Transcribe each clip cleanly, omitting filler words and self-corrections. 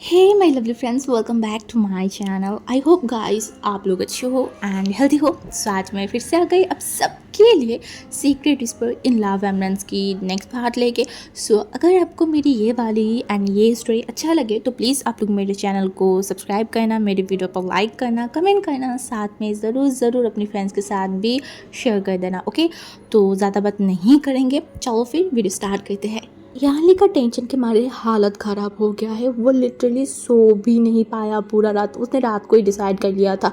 Hey my lovely friends, welcome back to my channel. I hope guys आप लोग अच्छे हो एंड हेल्दी हो। सो आज मैं फिर से आ गई अब सबके लिए सीक्रेट विस्पर इन लव एमनेंस की नेक्स्ट पार्ट लेके। सो अगर आपको मेरी ये वाली एंड ये स्टोरी अच्छा लगे तो प्लीज़ आप लोग मेरे चैनल को सब्सक्राइब करना, मेरे वीडियो पर लाइक करना, कमेंट करना, साथ में ज़रूर अपनी फ्रेंड्स के साथ भी शेयर कर देना। ओके, तो ज़्यादा बात नहीं करेंगे, चलो फिर वीडियो स्टार्ट करते हैं। यानी का टेंशन के मारे हालत ख़राब हो गया है। वो लिटरली सो भी नहीं पाया पूरा रात। उसने रात को ही डिसाइड कर लिया था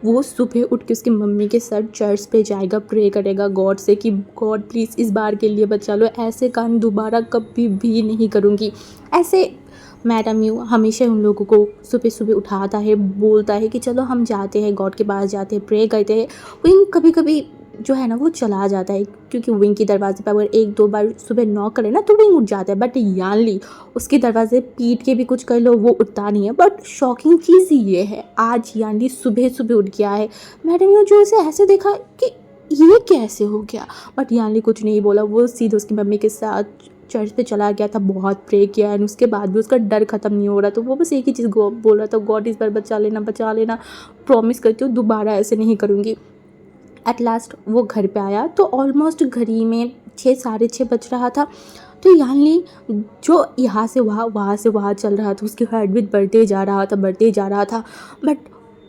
वो सुबह उठ के उसकी मम्मी के साथ चर्च पे जाएगा, प्रे करेगा गॉड से कि गॉड प्लीज़ इस बार के लिए बचा लो, ऐसे काम दोबारा कभी भी नहीं करूँगी। ऐसे मैडम यू हमेशा उन लोगों को सुबह सुबह उठाता है, बोलता है कि चलो हम जाते हैं गॉड के पास, जाते हैं प्रे करते हैं। वो कभी कभी जो है ना वो चला जाता है, क्योंकि विंग की दरवाजे पर अगर एक दो बार सुबह नॉक करे ना तो विंग उठ जाता है। बट यानली उसके दरवाजे पीट के भी कुछ कर लो वो उठता नहीं है। बट शॉकिंग चीज़ ये है, आज यानली सुबह सुबह उठ गया है। मैडम यू जो उसे ऐसे देखा कि ये कैसे हो गया, बट यानली कुछ नहीं बोला। वो सीधे उसकी मम्मी के साथ चर्च पे चला गया था, बहुत प्रे किया एंड उसके बाद भी उसका डर ख़त्म नहीं हो रहा। तो वो बस एक ही चीज़ बोल रहा था, गॉड इस बार बचा लेना, बचा लेना, प्रॉमिस करती हूँ दोबारा ऐसे नहीं करूँगी। एट लास्ट वो घर पे आया तो ऑलमोस्ट घड़ी में 6 साढ़े 6 बज रहा था। तो यानी जो यहाँ से वहाँ से वहाँ चल रहा था, उसकी हार्ट बीट बढ़ते जा रहा था। बट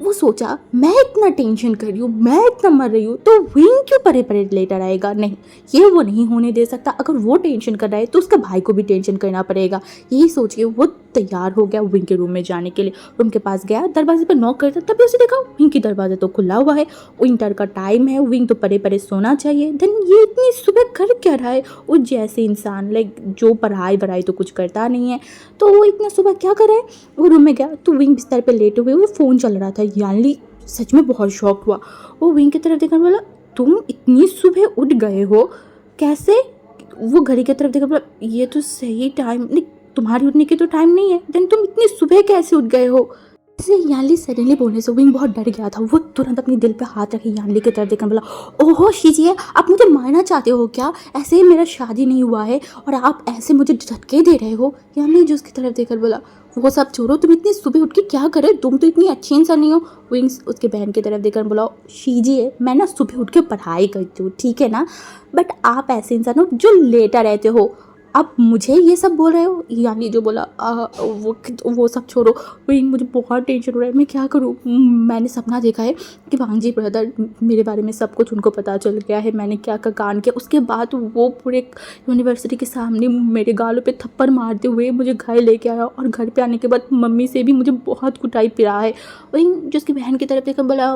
वो सोचा मैं इतना टेंशन कर रही हूँ, मैं इतना मर रही हूँ, तो विंग क्यों परे परे लेटर आएगा। नहीं, ये वो नहीं होने दे सकता। अगर वो टेंशन कर रहा है तो उसका भाई को भी टेंशन करना पड़ेगा। यही सोच के वो तैयार हो गया विंग के रूम में जाने के लिए। रूम के पास गया, दरवाजे पर नॉक करता, तभी उसे देखा विंग की दरवाजा तो खुला हुआ है। विंटर का टाइम है, विंग तो परे परे सोना चाहिए। देन ये इतनी सुबह कर क्या रहा है। वो जैसे इंसान लाइक जो पढ़ाई तो कुछ करता नहीं है, तो वो इतना सुबह क्या कर रहा है। वो रूम में गया तो विंग बिस्तर पे लेटे हुए वो फ़ोन चल रहा था। यानली सच में बहुत शॉक हुआ। वो विंग की तरफ देखकर बोला, तुम इतनी सुबह उठ गए हो कैसे। वो घड़ी की तरफ देखा, बोला ये तो सही टाइम नहीं, तुम्हारी उठने की तो टाइम नहीं है, देन तुम इतनी सुबह कैसे उठ गए हो। इसे यानली सडनली बोलने से विंग बहुत डर गया था। वो तुरंत अपने दिल पे हाथ रखे यानली की तरफ देखकर बोला, ओहो शीजिए, आप मुझे मारना चाहते हो क्या। ऐसे ही मेरा शादी नहीं हुआ है और आप ऐसे मुझे झटके दे रहे हो। यानली जो उसकी तरफ देखकर बोला, वो सब छोड़ो, तुम इतनी सुबह उठ के क्या करे, तुम तो इतनी अच्छी इंसान नहीं हो। विंग्स उसके बहन की तरफ देखकर बोला, शीजिए मैं ना सुबह उठ के पढ़ाई करती हूँ, ठीक है ना, बट आप ऐसे इंसान हो जो लेटा रहते हो, आप मुझे ये सब बोल रहे हो। यानी जो बोला वो सब छोड़ो, वही मुझे बहुत टेंशन हो रहा है, मैं क्या करूँ। मैंने सपना देखा है कि वांगजी ब्रदर मेरे बारे में सब कुछ उनको पता चल गया है, मैंने क्या क्या कांड किया। उसके बाद वो पूरे यूनिवर्सिटी के सामने मेरे गालों पे थप्पड़ मारते हुए मुझे घर लेके आया, और घर पे आने के बाद मम्मी से भी मुझे बहुत कुटाई पिरा है। वही जो उसकी बहन की तरफ देखकर बोला,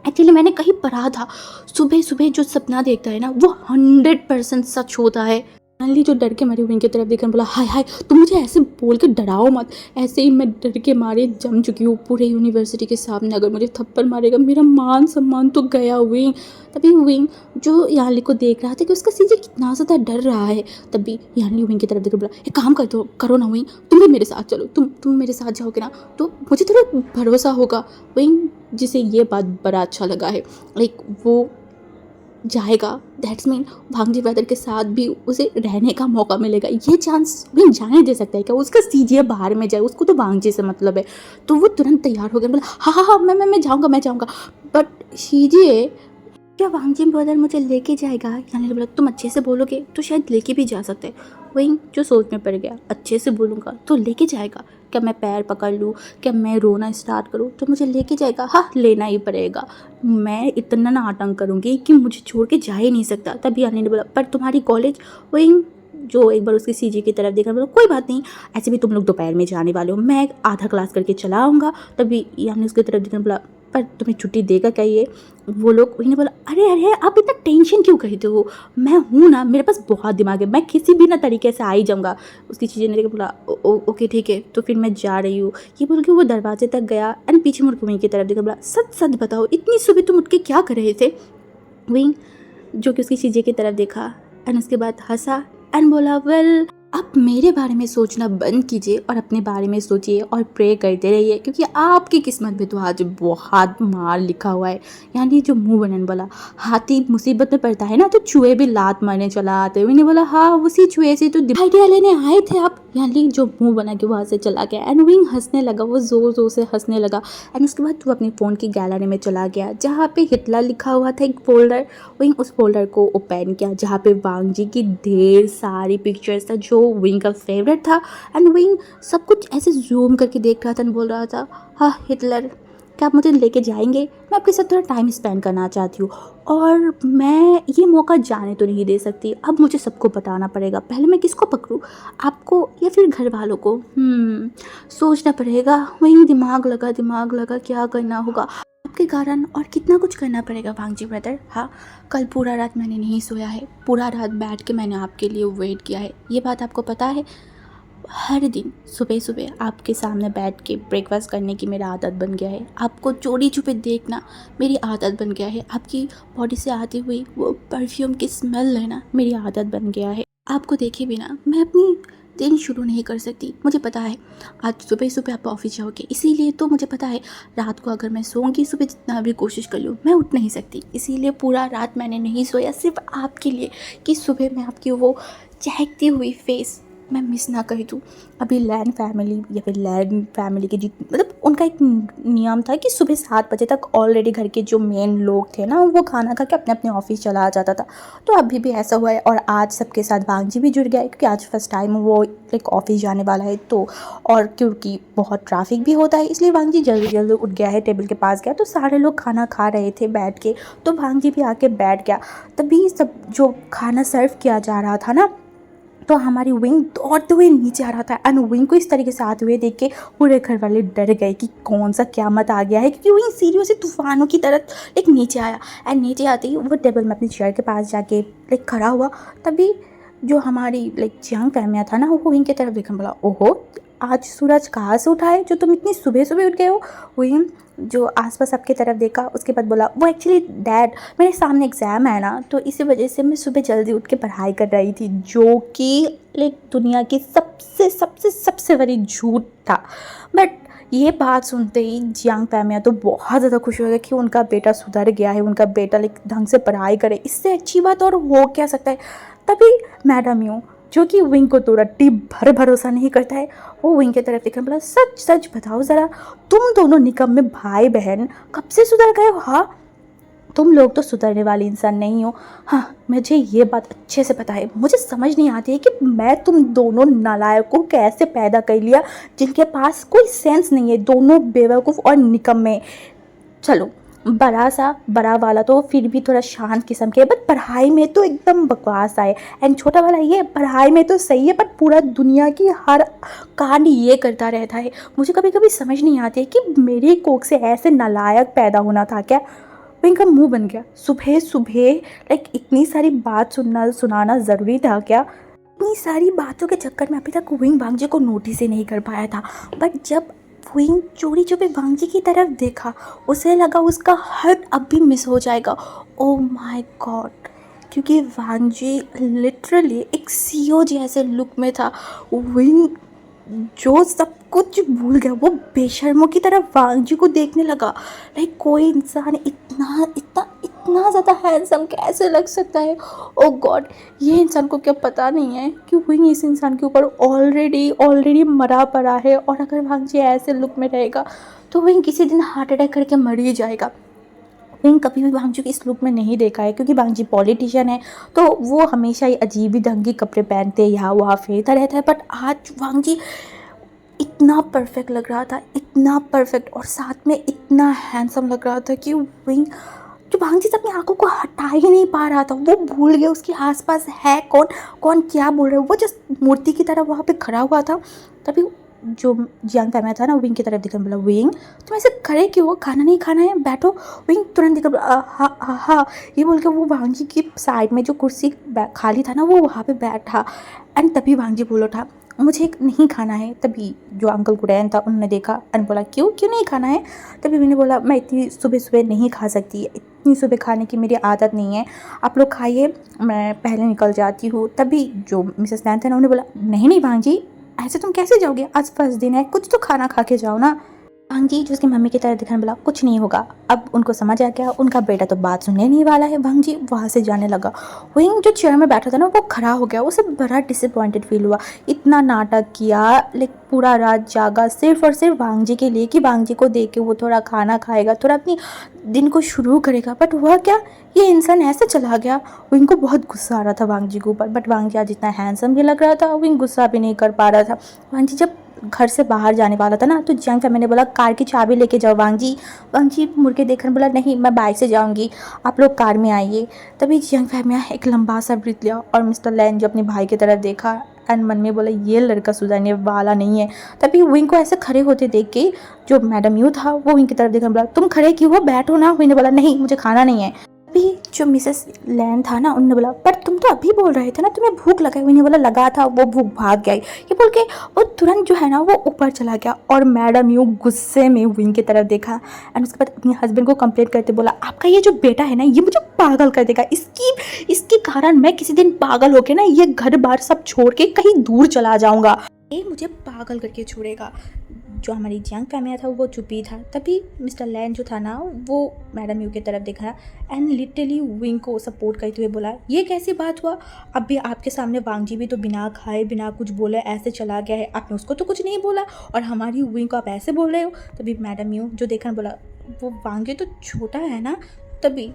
एक्चुअली मैंने कहीं पढ़ा था, सुबह सुबह जो सपना देखता है ना वो 100% सच होता है। फाइनली जो डर के मारे विंग की तरफ देखकर बोला, हाय हाय तुम मुझे ऐसे बोल के डराओ मत। ऐसे ही मैं डर के मारे जम चुकी हूँ पूरे यूनिवर्सिटी के सामने, अगर मुझे थप्पड़ मारेगा मेरा मान सम्मान तो गया। विंग तभी विंग जो यानली को देख रहा था कि उसका सीजे कितना ज़्यादा डर रहा है, तभी यानली विंग की तरफ देखकर बोला, एक काम कर दो, करो ना विंग, तुम भी मेरे साथ चलो, तुम मेरे साथ जाओगे ना तो मुझे थोड़ा भरोसा होगा। विंग जिसे ये बात बड़ा अच्छा लगा है, लाइक वो जाएगा, दैट्स मीन भांगजी ब्रदर के साथ भी उसे रहने का मौका मिलेगा। ये चांस भी जाने दे सकता है क्या, उसका सीजिए बाहर में जाए, उसको तो भांगजी से मतलब है। तो वो तुरंत तैयार हो गया, बोला हाँ मैं जाऊँगा। बट सीजिए क्या वांगजिन ब्रदर मुझे लेके जाएगा। यानी बोला, तुम अच्छे से बोलोगे तो शायद लेके भी जा सकते। वही जो सोच में पड़ गया, अच्छे से बोलूँगा तो लेके जाएगा। क्या मैं पैर पकड़ लूँ, क्या मैं रोना स्टार्ट करूँ तो मुझे लेके जाएगा। हाँ लेना ही पड़ेगा, मैं इतना ना आतंक करूँगी कि मुझे छोड़ के जा ही नहीं सकता। तभी यानी ने बोला, पर तुम्हारी कॉलेज। वही जो एक बार उसकी सीजी की तरफ देखा, बोला कोई बात नहीं, ऐसे भी तुम लोग दोपहर में जाने वाले हो, मैं आधा क्लास करके चला आऊँगा। तभी यानी उसकी तरफ देखा, बोला पर तुम्हें छुट्टी देगा क्या ये। वो लोग वही ने बोला, अरे आप इतना टेंशन क्यों करते हो, मैं हूँ ना, मेरे पास बहुत दिमाग है, मैं किसी भी ना तरीके से आ ही जाऊँगा। उसकी चीज़ें ने बोला, ओके ठीक है, तो फिर मैं जा रही हूँ। ये बोल के वो दरवाजे तक गया एंड पीछे मुड़ के वहीं की तरफ देखा, बोला सच बताओ इतनी सुबह तुम उठ के क्या कर रहे थे। वहीं जो कि उसकी चीज़ें की तरफ देखा एंड उसके बाद हंसा एंड बोला, वेल आप मेरे बारे में सोचना बंद कीजिए और अपने बारे में सोचिए और प्रे करते रहिए, क्योंकि आपकी किस्मत में तो आज बहुत मार लिखा हुआ है। यानी जो मुंह बनने वाला हाथी मुसीबत में पड़ता है ना, तो चूहे भी लात मारने चला आते हैं। मैंने बोला हाँ, उसी चूहे से तो आइडिया लेने आए थे आप। यानी जो मुंह बना के वहाँ से चला गया एंड विंग हंसने लगा, वो ज़ोर ज़ोर से हंसने लगा। एंड उसके बाद वो अपने फ़ोन की गैलरी में चला गया जहाँ पे हिटलर लिखा हुआ था एक फोल्डर। विंग उस फोल्डर को ओपन किया जहाँ पे वांग जी की ढेर सारी पिक्चर्स था जो विंग का फेवरेट था। एंड विंग सब कुछ ऐसे जूम करके देख रहा था और बोल रहा था, हाँ हिटलर, क्या आप मुझे लेके जाएंगे? मैं आपके साथ थोड़ा टाइम स्पेंड करना चाहती हूँ और मैं ये मौका जाने तो नहीं दे सकती। अब मुझे सबको बताना पड़ेगा। पहले मैं किसको पकड़ूँ, आपको या फिर घर वालों को? सोचना पड़ेगा। वहीं दिमाग लगा क्या करना होगा आपके कारण, और कितना कुछ करना पड़ेगा वांग जी ब्रदर। हाँ, कल पूरा रात मैंने नहीं सोया है, पूरा रात बैठ के मैंने आपके लिए वेट किया है। ये बात आपको पता है? हर दिन सुबह सुबह आपके सामने बैठ के ब्रेकफास्ट करने की मेरा आदत बन गया है। आपको चोरी छुपे देखना मेरी आदत बन गया है। आपकी बॉडी से आती हुई वो परफ्यूम की स्मेल लेना मेरी आदत बन गया है। आपको देखे बिना मैं अपनी दिन शुरू नहीं कर सकती। मुझे पता है आज सुबह सुबह आप ऑफिस जाओगे, इसीलिए तो मुझे पता है रात को अगर मैं सोऊंगी, सुबह जितना भी कोशिश कर लूँ मैं उठ नहीं सकती। इसीलिए पूरा रात मैंने नहीं सोया, सिर्फ आपके लिए, कि सुबह मैं आपकी वो चहकती हुई फेस मैं मिस ना कर दूँ। अभी लैंड फैमिली या फिर लैंड फैमिली के मतलब उनका एक नियम था कि सुबह 7 बजे तक ऑलरेडी घर के जो मेन लोग थे ना, वो खाना खा के अपने अपने ऑफिस चला जाता था। तो अभी भी ऐसा हुआ है और आज सबके साथ वांग जी भी जुड़ गया है, क्योंकि आज फर्स्ट टाइम वो एक ऑफिस जाने वाला है। तो और क्योंकि बहुत ट्रैफिक भी होता है, इसलिए वांग जी जल्दी जल्दी उठ गया है, टेबल के पास गया। तो सारे लोग खाना खा रहे थे बैठ के, तो वांग जी भी आके बैठ गया। तभी सब जो खाना सर्व किया जा रहा था ना, तो हमारी विंग दौड़ते हुए नीचे आ रहा था। एंड विंग को इस तरीके से आते हुए देख के पूरे घर वाले डर गए कि कौन सा क़यामत आ गया है, क्योंकि विंग सीढ़ियों से तूफानों की तरह एक नीचे आया। एंड नीचे आते ही वो टेबल में अपनी चेयर के पास जाके खड़ा हुआ। तभी जो हमारी जियांग फैमिया था ना, वो विंग की तरफ देखा, बोला ओहो, आज सूरज कहाँ से उठा है जो तुम इतनी सुबह सुबह उठ गए हो? विंग जो आसपास सबकी तरफ देखा, उसके बाद बोला, वो एक्चुअली डैड, मेरे सामने एग्ज़ाम है ना, तो इसी वजह से मैं सुबह जल्दी उठ के पढ़ाई कर रही थी, जो कि दुनिया की सबसे सबसे सबसे बड़ी झूठ था। बट ये बात सुनते ही जियांग फैमिया तो बहुत ज़्यादा खुश हो गया कि उनका बेटा सुधर गया है, उनका बेटा ढंग से पढ़ाई करे। इससे अच्छी बात और हो क्या सकता है। तभी मैडम यू, जो कि विंग को तो रट्टी भर भरोसा नहीं करता है, वो विंग की तरफ देखकर बोला, सच सच बताओ ज़रा, तुम दोनों निकम्मे भाई बहन कब से सुधर गए हो? हाँ, तुम लोग तो सुधरने वाले इंसान नहीं हो। हाँ, मुझे ये बात अच्छे से पता है। मुझे समझ नहीं आती है कि मैं तुम दोनों नालायकों को कैसे पैदा कर लिया, जिनके पास कोई सेंस नहीं है, दोनों बेवकूफ़ और निकम्मे। चलो, बड़ा वाला तो फिर भी थोड़ा शांत किस्म के, बट पढ़ाई में तो एकदम बकवास आए। एंड छोटा वाला ये पढ़ाई में तो सही है, बट पूरा दुनिया की हर कांड ये करता रहता है। मुझे कभी कभी समझ नहीं आती है कि मेरी कोख से ऐसे नालायक पैदा होना था क्या? इनका मुंह बन गया सुबह सुबह। इतनी सारी बात सुनाना ज़रूरी था क्या? इतनी सारी बातों के चक्कर में अभी तक विंग वांग जी को नोटिस ही नहीं कर पाया था। बट जब विंग चोरी छुपे वांग जी की तरफ देखा, उसे लगा उसका हार्ट अब भी मिस हो जाएगा। ओ माय गॉड, क्योंकि वांग जी लिटरली एक सीईओ जैसे लुक में था। विंग जो सब कुछ भूल गया, वो बेशर्मों की तरह वांग जी को देखने लगा। कोई इंसान इतना इतना इतना ज़्यादा हैंडसम कैसे लग सकता है? ओ गॉड, ये इंसान को क्या पता नहीं है कि विंग इस इंसान के ऊपर ऑलरेडी मरा पड़ा है, और अगर वांग जी ऐसे लुक में रहेगा तो विंग किसी दिन हार्ट अटैक करके मर ही जाएगा। विंग कभी भी वांग जी को इस लुक में नहीं देखा है, क्योंकि वांग जी पॉलिटिशियन है, तो वो हमेशा ही अजीब ही ढंग के कपड़े पहनते हैं, यहाँ वहाँ फेरता रहता है। बट आज वांग जी इतना परफेक्ट लग रहा था, इतना परफेक्ट, और साथ में इतना हैंडसम लग रहा था कि विंग जो वांग जी से अपनी आंखों को हटा ही नहीं पा रहा था। वो भूल गया उसके आसपास है कौन, कौन क्या बोल रहा है। वो जस्ट मूर्ति की तरह वहाँ पे खड़ा हुआ था। तभी जो जियांग फैमिया था ना, विंग की तरफ देखकर बोला, विंग तुम ऐसे खड़े क्यों हो? खाना नहीं खाना है? बैठो। विंग तुरंत देखकर हाँ हाँ हाँ, ये बोल के वो वांग जी की साइड में जो कुर्सी खाली था ना, वो वहाँ पे बैठा। एंड तभी वांग जी बोल उठा, मुझे नहीं खाना है। तभी जो अंकल गुरैन था, उन्होंने देखा एंड बोला, क्यों क्यों नहीं खाना है? तभी मैंने बोला, मैं इतनी सुबह सुबह नहीं खा सकती, इतनी सुबह खाने की मेरी आदत नहीं है, आप लोग खाइए, मैं पहले निकल जाती हूँ। तभी जो मिसेस नैन थे ना, उन्होंने बोला नहीं नहीं भांग जी, ऐसे तुम कैसे जाओगे, आज फर्स्ट दिन है, कुछ तो खाना खा के जाओ ना। भांग जी जो उसकी मम्मी की तरह दिखाने बोला कुछ नहीं होगा। अब उनको समझ आ गया उनका बेटा तो बात सुनने नहीं वाला है। भांग जी वहाँ से जाने लगा। वहीं जो चेयर में बैठा था ना वो खड़ा हो गया। उसे बड़ा डिसअपॉइंटेड फील हुआ। इतना नाटक किया, लेकिन पूरा रात जागा सिर्फ और सिर्फ भांग जी के लिए कि भांग जी को देख के वो थोड़ा खाना खाएगा, थोड़ा अपनी दिन को शुरू करेगा। बट हुआ क्या, ये इंसान ऐसे चला गया। वो इनको बहुत गुस्सा आ रहा था भांग जी के ऊपर। बट भांग जी आज इतना हैंडसम भी लग रहा था, वो गुस्सा भी नहीं कर पा रहा था। भांग जी जब घर से बाहर जाने वाला था ना, तो जियांग फैमिली ने बोला कार की चाबी लेके जाओ वांग जी। वांग जी मुड़ के देखकर बोला नहीं, मैं बाइक से जाऊंगी, आप लोग कार में आइए। तभी जियांग फैमिली एक लंबा सा ब्रीथ लिया और मिस्टर लैन जो अपने भाई की तरफ देखा एंड मन में बोला ये लड़का सुधरने वाला नहीं है। तभी विंग को ऐसे खड़े होते देख के जो मैडम यू था वो विंग की तरफ देखकर बोला तुम खड़े क्यों हो, बैठो ना। विंग ने बोला नहीं मुझे खाना नहीं है। अभी जो मिसेस लैन था ना, उन्होंने बोला पर तुम तो अभी बोल रहे थे ना तुम्हें भूख लगा है। उन्हें बोला लगा था, वो भूख भाग गई। ये बोल के वो तुरंत जो है ना वो ऊपर चला गया और मैडम यूँ गुस्से में विंग की तरफ देखा एंड उसके बाद अपने हस्बैंड को कंप्लेंट करते बोला आपका ये जो बेटा है ना ये मुझे पागल कर देगा, इसके कारण मैं किसी दिन पागल होके ना ये घर बार सब छोड़ के कहीं दूर चला जाऊंगा, ये मुझे पागल करके छोड़ेगा। जो हमारी जियांग फैमिली था वो चुप ही था। तभी मिस्टर लैन जो था ना वो मैडम यू की तरफ देखा एंड लिटरली विंग को सपोर्ट करते हुए बोला ये कैसी बात हुआ, अब भी आपके सामने वांग जी भी तो बिना खाए बिना कुछ बोले ऐसे चला गया है, आपने उसको तो कुछ नहीं बोला और हमारी विंग को आप ऐसे बोल रहे हो। तभी मैडम यू जो देखा बोला वो वांग जी तो छोटा है ना। तभी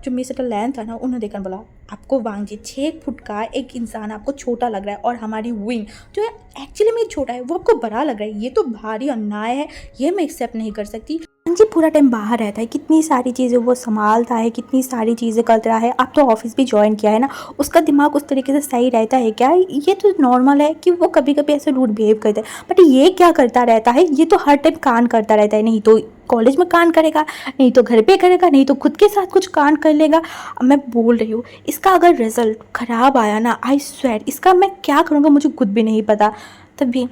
जो मिस्टर लैन था ना उन्होंने देखकर बोला आपको वांग जी 6 फुट का एक इंसान आपको छोटा लग रहा है और हमारी विंग जो है एक्चुअली में छोटा है वो आपको बड़ा लग रहा है, ये तो भारी अन्याय है, ये मैं एक्सेप्ट नहीं कर सकती। वांग जी पूरा टाइम बाहर रहता है, कितनी सारी चीज़ें वो संभालता है, कितनी सारी चीज़ें करता है। आप तो ऑफिस भी ज्वाइन किया है ना, उसका दिमाग उस तरीके से सही रहता है क्या? ये तो नॉर्मल है कि वो कभी कभी ऐसे रूड बिहेव करता है, बट ये क्या करता रहता है, ये तो हर टाइम कान करता रहता है, नहीं तो कॉलेज में कान करेगा, नहीं तो घर पे करेगा, नहीं तो खुद के साथ कुछ कान कर लेगा। मैं बोल रही हूँ इसका अगर रिजल्ट ख़राब आया ना, आई स्वेयर इसका मैं क्या करूँगा मुझे खुद भी नहीं पता। तभी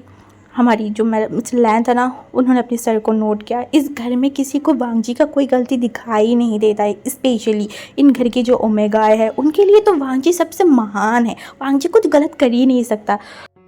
हमारी जो मिस्टर लैन था ना उन्होंने अपने सर को नोट किया, इस घर में किसी को वांग जी का कोई गलती दिखाई नहीं देता है, स्पेशली इन घर की जो ओमेगाय है उनके लिए तो वांग जी सबसे महान है, वांग जी कुछ गलत कर ही नहीं सकता।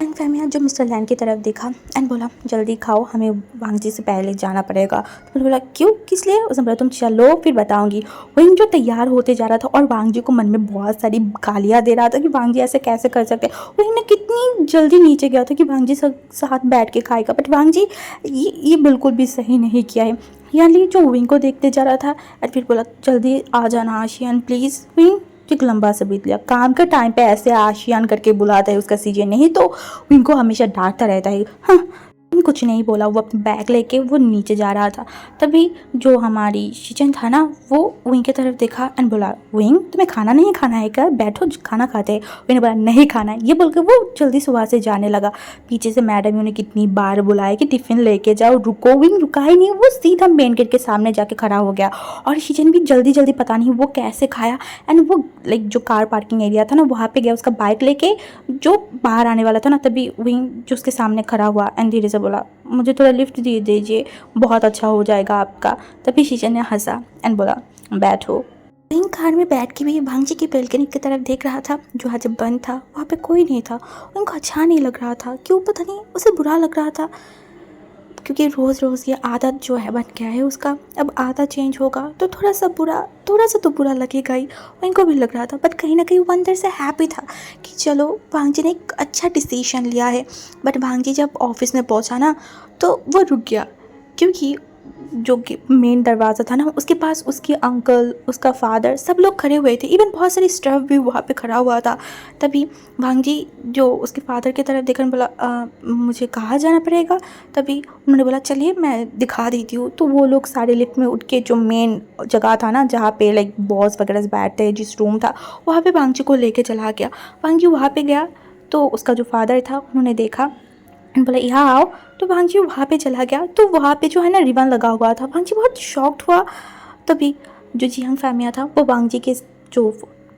एंड फैमिली जो मिस्टर लैन की तरफ देखा एंड बोला जल्दी खाओ हमें वांग जी से पहले जाना पड़ेगा। तो बोला क्यों किस लिए? उसने बोला तुम चलो फिर बताऊंगी। वहीं जो तैयार होते जा रहा था और वांग जी को मन में बहुत सारी गालियाँ दे रहा था कि वांग जी ऐसे कैसे कर सकते, वहीं ने कितनी जल्दी नीचे गया था कि वांग जी साथ बैठ के खाएगा, बट वांग जी ये बिल्कुल भी सही नहीं किया है। यानी जो विंग को देखते जा रहा था एंड फिर बोला जल्दी आ जाना आशियान प्लीज़। विंग एक लंबा सा बीत लिया, काम के टाइम पे ऐसे आशियान करके बुलाता है उसका सीजन, नहीं तो इनको हमेशा डांटता रहता है। हाँ कुछ नहीं बोला, वो अपनी बैग लेके वो नीचे जा रहा था। तभी जो हमारी शिचन था ना वो विंग की तरफ देखा एंड बोला विंग तुम्हें खाना नहीं खाना है क्या, बैठो खाना खाते हैं। विंग ने बोला नहीं खाना है, ये बोलकर वो जल्दी से वहाँ से जाने लगा। पीछे से मैडम उन्हें कितनी बार बुलाया कि टिफ़िन लेके जाओ, रुको, विंग रुका ही नहीं, वो सीधा मेन गेट के सामने जाके खड़ा हो गया और शिचन भी जल्दी जल्दी पता नहीं वो कैसे खाया एंड वो लाइक जो कार पार्किंग एरिया था ना वहाँ पे गया उसका बाइक लेके जो बाहर आने वाला था ना। तभी विंग जो उसके सामने खड़ा हुआ एंड धीरे से बोला मुझे थोड़ा लिफ्ट दे दीजिए, बहुत अच्छा हो जाएगा आपका। तभी शिचन ने हंसा एंड बोला बैठो। विंग कार में बैठ के भी भांग जी की बेल्कनी की तरफ देख रहा था जो आज बंद था, वहाँ पे कोई नहीं था। उनको अच्छा नहीं लग रहा था, क्यों पता नहीं उसे बुरा लग रहा था, क्योंकि रोज़ रोज़ ये आदत जो है बन गया है उसका। अब आदत चेंज होगा तो थोड़ा सा तो बुरा लगेगा ही, इनको भी लग रहा था। बट कहीं ना कहीं वो अंदर से हैप्पी था कि चलो भांग जी ने एक अच्छा डिसीजन लिया है। बट भांग जी जब ऑफिस में पहुंचा ना तो वो रुक गया, क्योंकि जो कि मेन दरवाज़ा था ना उसके पास उसके अंकल उसका फादर सब लोग खड़े हुए थे, इवन बहुत सारी स्टाफ भी वहाँ पे खड़ा हुआ था। तभी भांग जी जो उसके फादर की तरफ देखकर बोला मुझे कहाँ जाना पड़ेगा। तभी उन्होंने बोला चलिए मैं दिखा देती हूँ। तो वो लोग सारे लिफ्ट में उठ के जो मेन जगह था ना जहाँ पे लाइक बॉस वगैरह बैठते हैं जिस रूम था वहाँ पे भांग जी को लेके चला गया। भांग जी वहाँ पे गया तो उसका जो फादर था उन्होंने देखा बोला यहाँ आओ। तो भांग जी वहाँ पे चला गया तो वहाँ पे जो है ना रिबन लगा हुआ था। भांग जी बहुत शॉक्ड हुआ। तभी जो जियांग फैमिया था वो भांग जी के जो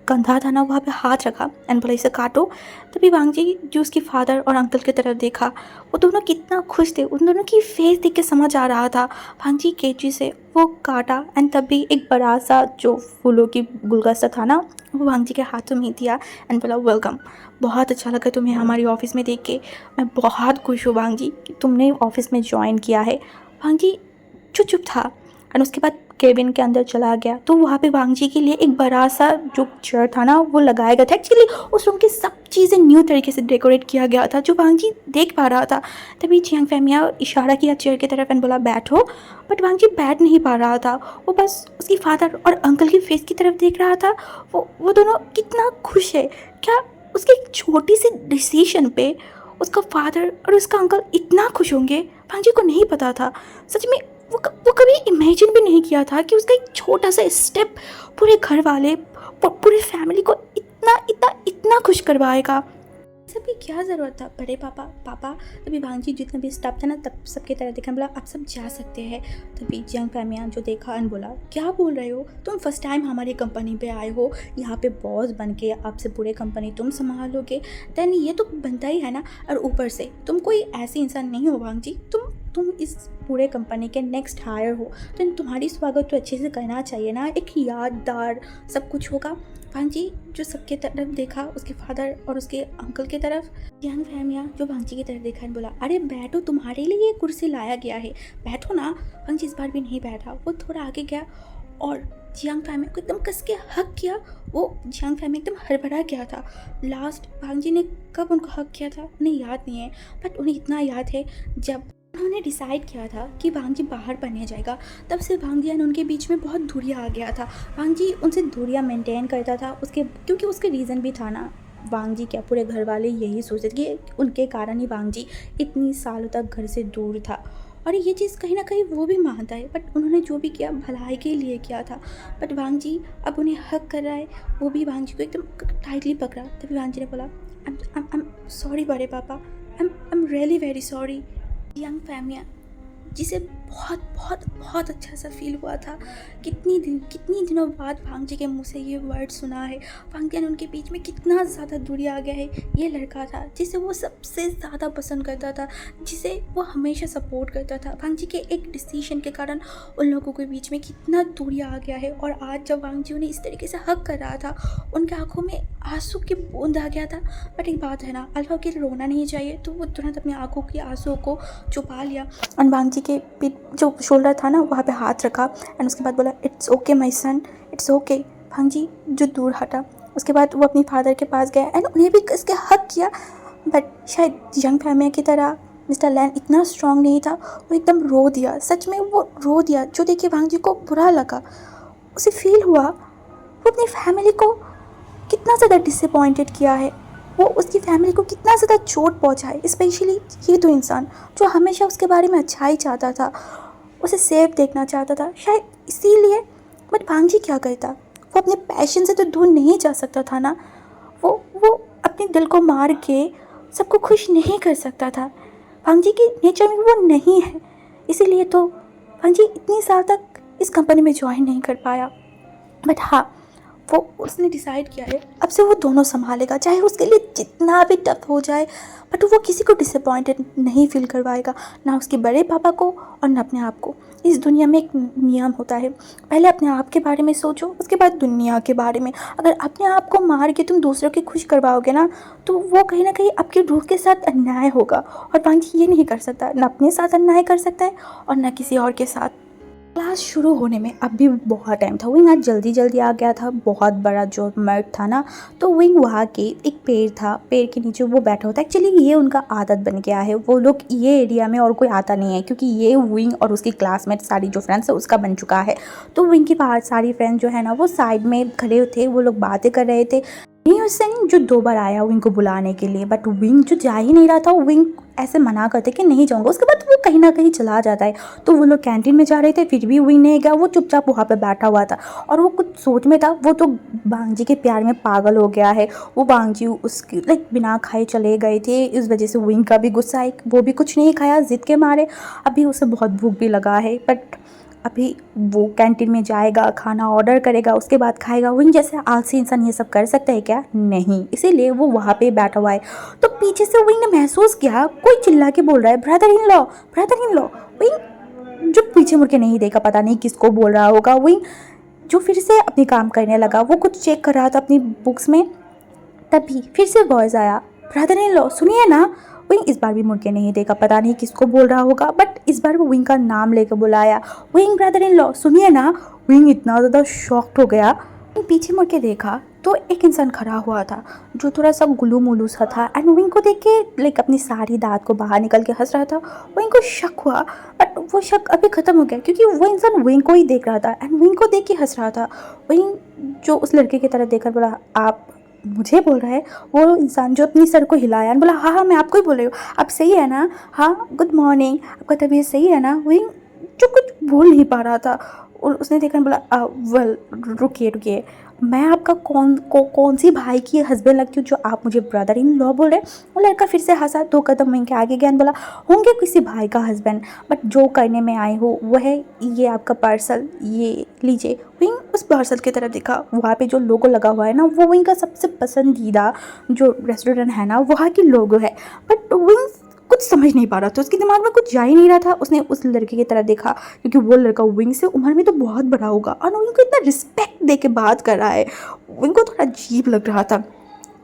कंधा था ना वहाँ पे हाथ रखा एंड बोला इसे काटो। तभी वांगजी जो उसके फादर और अंकल की तरफ देखा, वो दोनों कितना खुश थे, उन दोनों की फेस देख के समझ आ रहा था। वांगजी कैंची से वो काटा एंड तभी एक बड़ा सा जो फूलों की गुलदस्ता था ना वो वांगजी के हाथों में दिया एंड बोला वेलकम, बहुत अच्छा लगा तुम्हें हमारी ऑफ़िस में देख के, मैं बहुत खुश हूँ वांगजी कि तुमने ऑफ़िस में ज्वाइन किया है। वांगजी चुप चुप था एंड उसके बाद केबिन के अंदर चला गया। तो वहाँ पे वांगजी के लिए एक बड़ा सा जो चेयर था ना वो लगाया गया था। एक्चुअली उस रूम की सब चीज़ें न्यू तरीके से डेकोरेट किया गया था जो वांगजी देख पा रहा था। तभी जियांग फैमिया इशारा किया चेयर की तरफ एंड बोला बैठो, बट वांगजी बैठ नहीं पा रहा था, वो बस उसकी फादर और अंकल की फेस की तरफ देख रहा था। वो दोनों कितना खुश है, क्या उसकी एक छोटी सी डिसीजन पे उसका फादर और उसका अंकल इतना खुश होंगे, वांगजी को नहीं पता था। सच में वो कभी इमेजिन भी नहीं किया था कि उसका एक छोटा सा स्टेप पूरे घर वाले पूरे फैमिली को इतना इतना इतना खुश करवाएगा। सबकी क्या ज़रूरत था बड़े पापा पापा। तभी वांगजी जितना भी स्टाफ था ना तब सबकी तरह देखा, बोला आप सब जा सकते हैं। तभी जियांग फैमिया जो देखा एंड बोला क्या बोल रहे हो, तुम फर्स्ट टाइम हमारी कंपनी पे आए हो, यहाँ पे बॉस बन के आपसे पूरे कंपनी तुम संभालोगे, देन ये तो बनता ही है ना। और ऊपर से तुम कोई ऐसी इंसान नहीं हो वांगजी, तुम इस पूरे कंपनी के नेक्स्ट हायर हो, तो तुम्हारी स्वागत तो अच्छे से करना चाहिए ना, एक यादगार सब कुछ होगा। वांगजी जो सबके तरफ देखा, उसके फादर और उसके अंकल की तरफ, जियांग फैमिया जो वांगजी की तरफ देखा बोला अरे बैठो, तुम्हारे लिए ये कुर्सी लाया गया है, बैठो ना। वांगजी इस बार भी नहीं बैठा, वो थोड़ा आगे गया और जियांग फैमिया को एकदम कस के हक किया। वो जियांग फैमिया एकदम हड़बड़ा गया था। लास्ट वांगजी ने कब उनको हक किया था उन्हें याद नहीं है, बट उन्हें इतना याद है जब उन्होंने डिसाइड किया था कि वांगजी बाहर पढ़ने जाएगा, तब से वांगजी और उनके बीच में बहुत दूरियां आ गया था। वांगजी उनसे दूरियां मेंटेन करता था क्योंकि उसके रीज़न भी था ना। वांगजी क्या पूरे घर वाले यही सोचते थे कि उनके कारण ही वांगजी इतनी सालों तक घर से दूर था, और ये चीज़ कहीं ना कहीं वो भी मानता है। बट उन्होंने जो भी किया भलाई के लिए किया था। बट वांगजी अब उन्हें हक कर रहा है, वो भी वांगजी को एकदम टाइटली पकड़ा। तभी वांगजी ने बोला आई एम सॉरी बड़े पापा, I am really very sorry. Jiang फैमिया जिसे बहुत बहुत बहुत अच्छा सा फील हुआ था, कितनी दिनों बाद वांगजी के मुंह से ये वर्ड सुना है। वांगजी ने उनके बीच में कितना ज़्यादा दूरी आ गया है। ये लड़का था जिसे वो सबसे ज़्यादा पसंद करता था, जिसे वो हमेशा सपोर्ट करता था। वांगजी के एक डिसीजन के कारण उन लोगों के बीच में कितना दूरी आ गया है। और आज जब वांगजी उन्हें इस तरीके से हक कर रहा था, उनके आंखों में आंसू की बूंद आ गया था। बट एक बात है ना, अल्फा के रोना नहीं चाहिए, तो वो तुरंत अपनी आंखों की आंसू को छुपा लिया और वांगजी के पीठ जो शोल्डर था ना वहाँ पे हाथ रखा एंड उसके बाद बोला it's okay my son, it's okay. Wangji जो दूर हटा, उसके बाद वो अपनी फादर के पास गया एंड उन्हें भी इसके हक किया। बट शायद जियांग फैमिया की तरह मिस्टर लैन इतना स्ट्रांग नहीं था, वो एकदम रो दिया। सच में वो रो दिया, जो देखिए वांगजी को बुरा लगा। उसे फील हुआ वो अपनी फैमिली को कितना ज़्यादा डिसअपॉइंटेड किया है, वो उसकी फैमिली को कितना ज़्यादा चोट पहुंचाए। स्पेशली ये तो इंसान जो हमेशा उसके बारे में अच्छा ही चाहता था, उसे सेफ देखना चाहता था, शायद इसीलिए। बट वांगजी क्या करता, वो अपने पैशन से तो दूर नहीं जा सकता था ना। वो अपने दिल को मार के सबको खुश नहीं कर सकता था। वांगजी की नेचर में वो नहीं है, इसीलिए तो वांगजी इतनी साल तक इस कंपनी में ज्वाइन नहीं कर पाया। बट हाँ, वो उसने डिसाइड किया है अब से वो दोनों संभालेगा, चाहे उसके लिए जितना भी टफ हो जाए। बट वो किसी को डिसअपॉइंटेड नहीं फील करवाएगा, ना उसके बड़े पापा को और ना अपने आप को। इस दुनिया में एक नियम होता है, पहले अपने आप के बारे में सोचो, उसके बाद दुनिया के बारे में। अगर अपने आप को मार के तुम दूसरों के खुश करवाओगे ना, तो वो कहीं ना कहीं आपकी रूह के साथ अन्याय होगा। और वांगजी ये नहीं कर सकता, ना अपने साथ अन्याय कर सकता है और ना किसी और के साथ। क्लास शुरू होने में अब भी बहुत टाइम था। विंग आज जल्दी जल्दी आ गया था। बहुत बड़ा जो मर्द था ना, तो विंग वहाँ के एक पेड़ था, पेड़ के नीचे वो बैठा होता है। एक्चुअली ये उनका आदत बन गया है, वो लोग ये एरिया में और कोई आता नहीं है, क्योंकि ये विंग और उसकी क्लासमेट सारी जो फ्रेंड्स है उसका बन चुका है। तो विंग की बाहर सारी फ्रेंड्स जो है ना वो साइड में खड़े थे, वो लोग बातें कर रहे थे। न्यूसेन जो 2 बार आया विंग को बुलाने के लिए, बट विंग जो जा ही नहीं रहा था, विंग ऐसे मना करते कि नहीं जाऊंगा। उसके बाद वो कहीं ना कहीं चला जाता है। तो वो लोग कैंटीन में जा रहे थे, फिर भी विंग नहीं गया, वो चुपचाप वहाँ पे बैठा हुआ था और वो कुछ सोच में था। वो तो वांगजी के प्यार में पागल हो गया है। वो वांगजी उसकी बिना खाए चले गए थे, इस वजह से विंग का भी गुस्सा है, वो भी कुछ नहीं खाया जिद के मारे। अभी उसे बहुत भूख भी लगा है। बट अभी वो कैंटीन में जाएगा, खाना ऑर्डर करेगा, उसके बाद खाएगा। विंग जैसे आलसी इंसान ये सब कर सकता है क्या? नहीं, इसीलिए वो वहाँ पे बैठा हुआ है। तो पीछे से विंग ने महसूस किया कोई चिल्ला के बोल रहा है, brother in law, brother in law. Wing जो पीछे मुड़ के नहीं देखा, पता नहीं किसको बोल रहा होगा। विंग जो फिर से अपनी काम करने लगा, वो कुछ चेक कर रहा था अपनी बुक्स में। तभी फिर से वॉइस आया, ब्रदर इन लॉ सुनिए ना। विंग इस बार भी मुड़ के नहीं देखा, पता नहीं किसको बोल रहा होगा, बट इस बार वो विंग का नाम लेकर बुलाया, विंग ब्रदर इन लॉ सुनिए ना। विंग इतना ज़्यादा शॉक्ड हो गया। पीछे मुड़ के देखा तो एक इंसान खड़ा हुआ था जो थोड़ा सा गुलू मुलू सा था, एंड विंग को देख के अपनी सारी दांत को बाहर निकल के हंस रहा था। विंग को शक हुआ, बट वो शक अभी ख़त्म हो गया क्योंकि वो इंसान विंग को ही देख रहा था एंड विंग को देख के हंस रहा था। विंग जो उस लड़के की तरफ देखकर बोला, आप मुझे बोल रहा है? वो इंसान जो अपनी सर को हिलाया बोला, हाँ हाँ मैं आपको ही बोल रही हूँ, आप सही है ना? हाँ गुड मॉर्निंग, आपका तबीयत सही है ना? विंग जो कुछ बोल नहीं पा रहा था और उसने देखा बोला, वेल रुकिए रुकिए, मैं आपका कौन सी भाई की हस्बैंड लगती हूँ जो आप मुझे ब्रदर इन लॉ बोल रहे? वो लड़का फिर से हंसा, 2 कदम विंग के आगे गया बोला, होंगे किसी भाई का हस्बैंड, बट जो करने में आए हो वो है ये आपका पार्सल, ये लीजिए। विंग उस पार्सल की तरफ देखा, वहाँ पे जो लोगो लगा हुआ है ना, वो विंग का सबसे पसंदीदा जो रेस्टोरेंट है ना, वहाँ की लोगो है। बट विंग कुछ समझ नहीं पा रहा था, उसके दिमाग में कुछ जा ही नहीं रहा था। उसने उस लड़के की तरफ देखा क्योंकि वो लड़का विंग से उम्र में तो बहुत बड़ा होगा और विंग को इतना रिस्पेक्ट दे के बात कर रहा है। विंग को थोड़ा अजीब लग रहा था।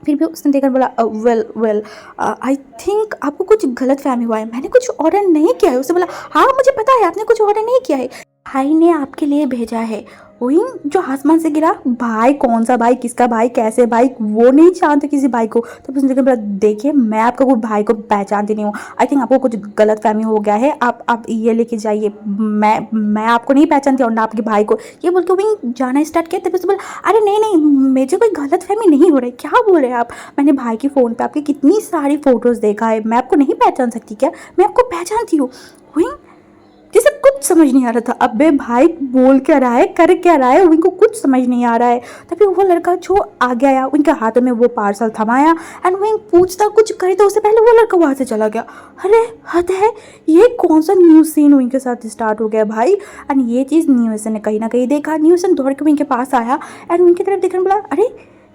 फिर भी उसने देखकर बोला, वेल आई थिंक आपको कुछ गलत फहमी हुआ है, मैंने कुछ ऑर्डर नहीं किया है। उसने बोला, हाँ मुझे पता है आपने कुछ ऑर्डर नहीं किया है, भाई ने आपके लिए भेजा है। विंग जो आसमान से गिरा, भाई कौन सा भाई, किसका भाई, कैसे भाई, वो नहीं जानते किसी भाई को। तो उसने देखा, देखिए मैं आपका कोई भाई को पहचानती नहीं हूँ, आई थिंक आपको कुछ गलत फहमी हो गया है, आप ये लेके जाइए, मैं आपको नहीं पहचानती और ना आपके भाई को। ये बोल के विंग जाना स्टार्ट किया। तभी उसने बोला, अरे नहीं नहीं मुझे कोई गलत फहमी नहीं हो रही, क्या बोल रहे हैं आप? मैंने भाई की फ़ोन पर आपकी कितनी सारी फ़ोटोज़ देखा है, मैं आपको नहीं पहचान सकती क्या? मैं आपको पहचानती हूँ। विंग जिसे कुछ समझ नहीं आ रहा था, अबे भाई बोल क्या रहा है, कर क्या रहा है, उनको कुछ समझ नहीं आ रहा है। तभी वो लड़का जो आगे आया, उनके हाथों में वो पार्सल थमाया एंड विंग पूछता कुछ करे तो उससे पहले वो लड़का वहाँ से चला गया। अरे हद है, ये कौन सा न्यू सीन विंग के साथ स्टार्ट हो गया भाई। एंड ये चीज़ न्यूसन ने कहीं ना कहीं देखा। न्यूसन दौड़ के विंग के पास आया एंड विंग की तरफ देखने बोला, अरे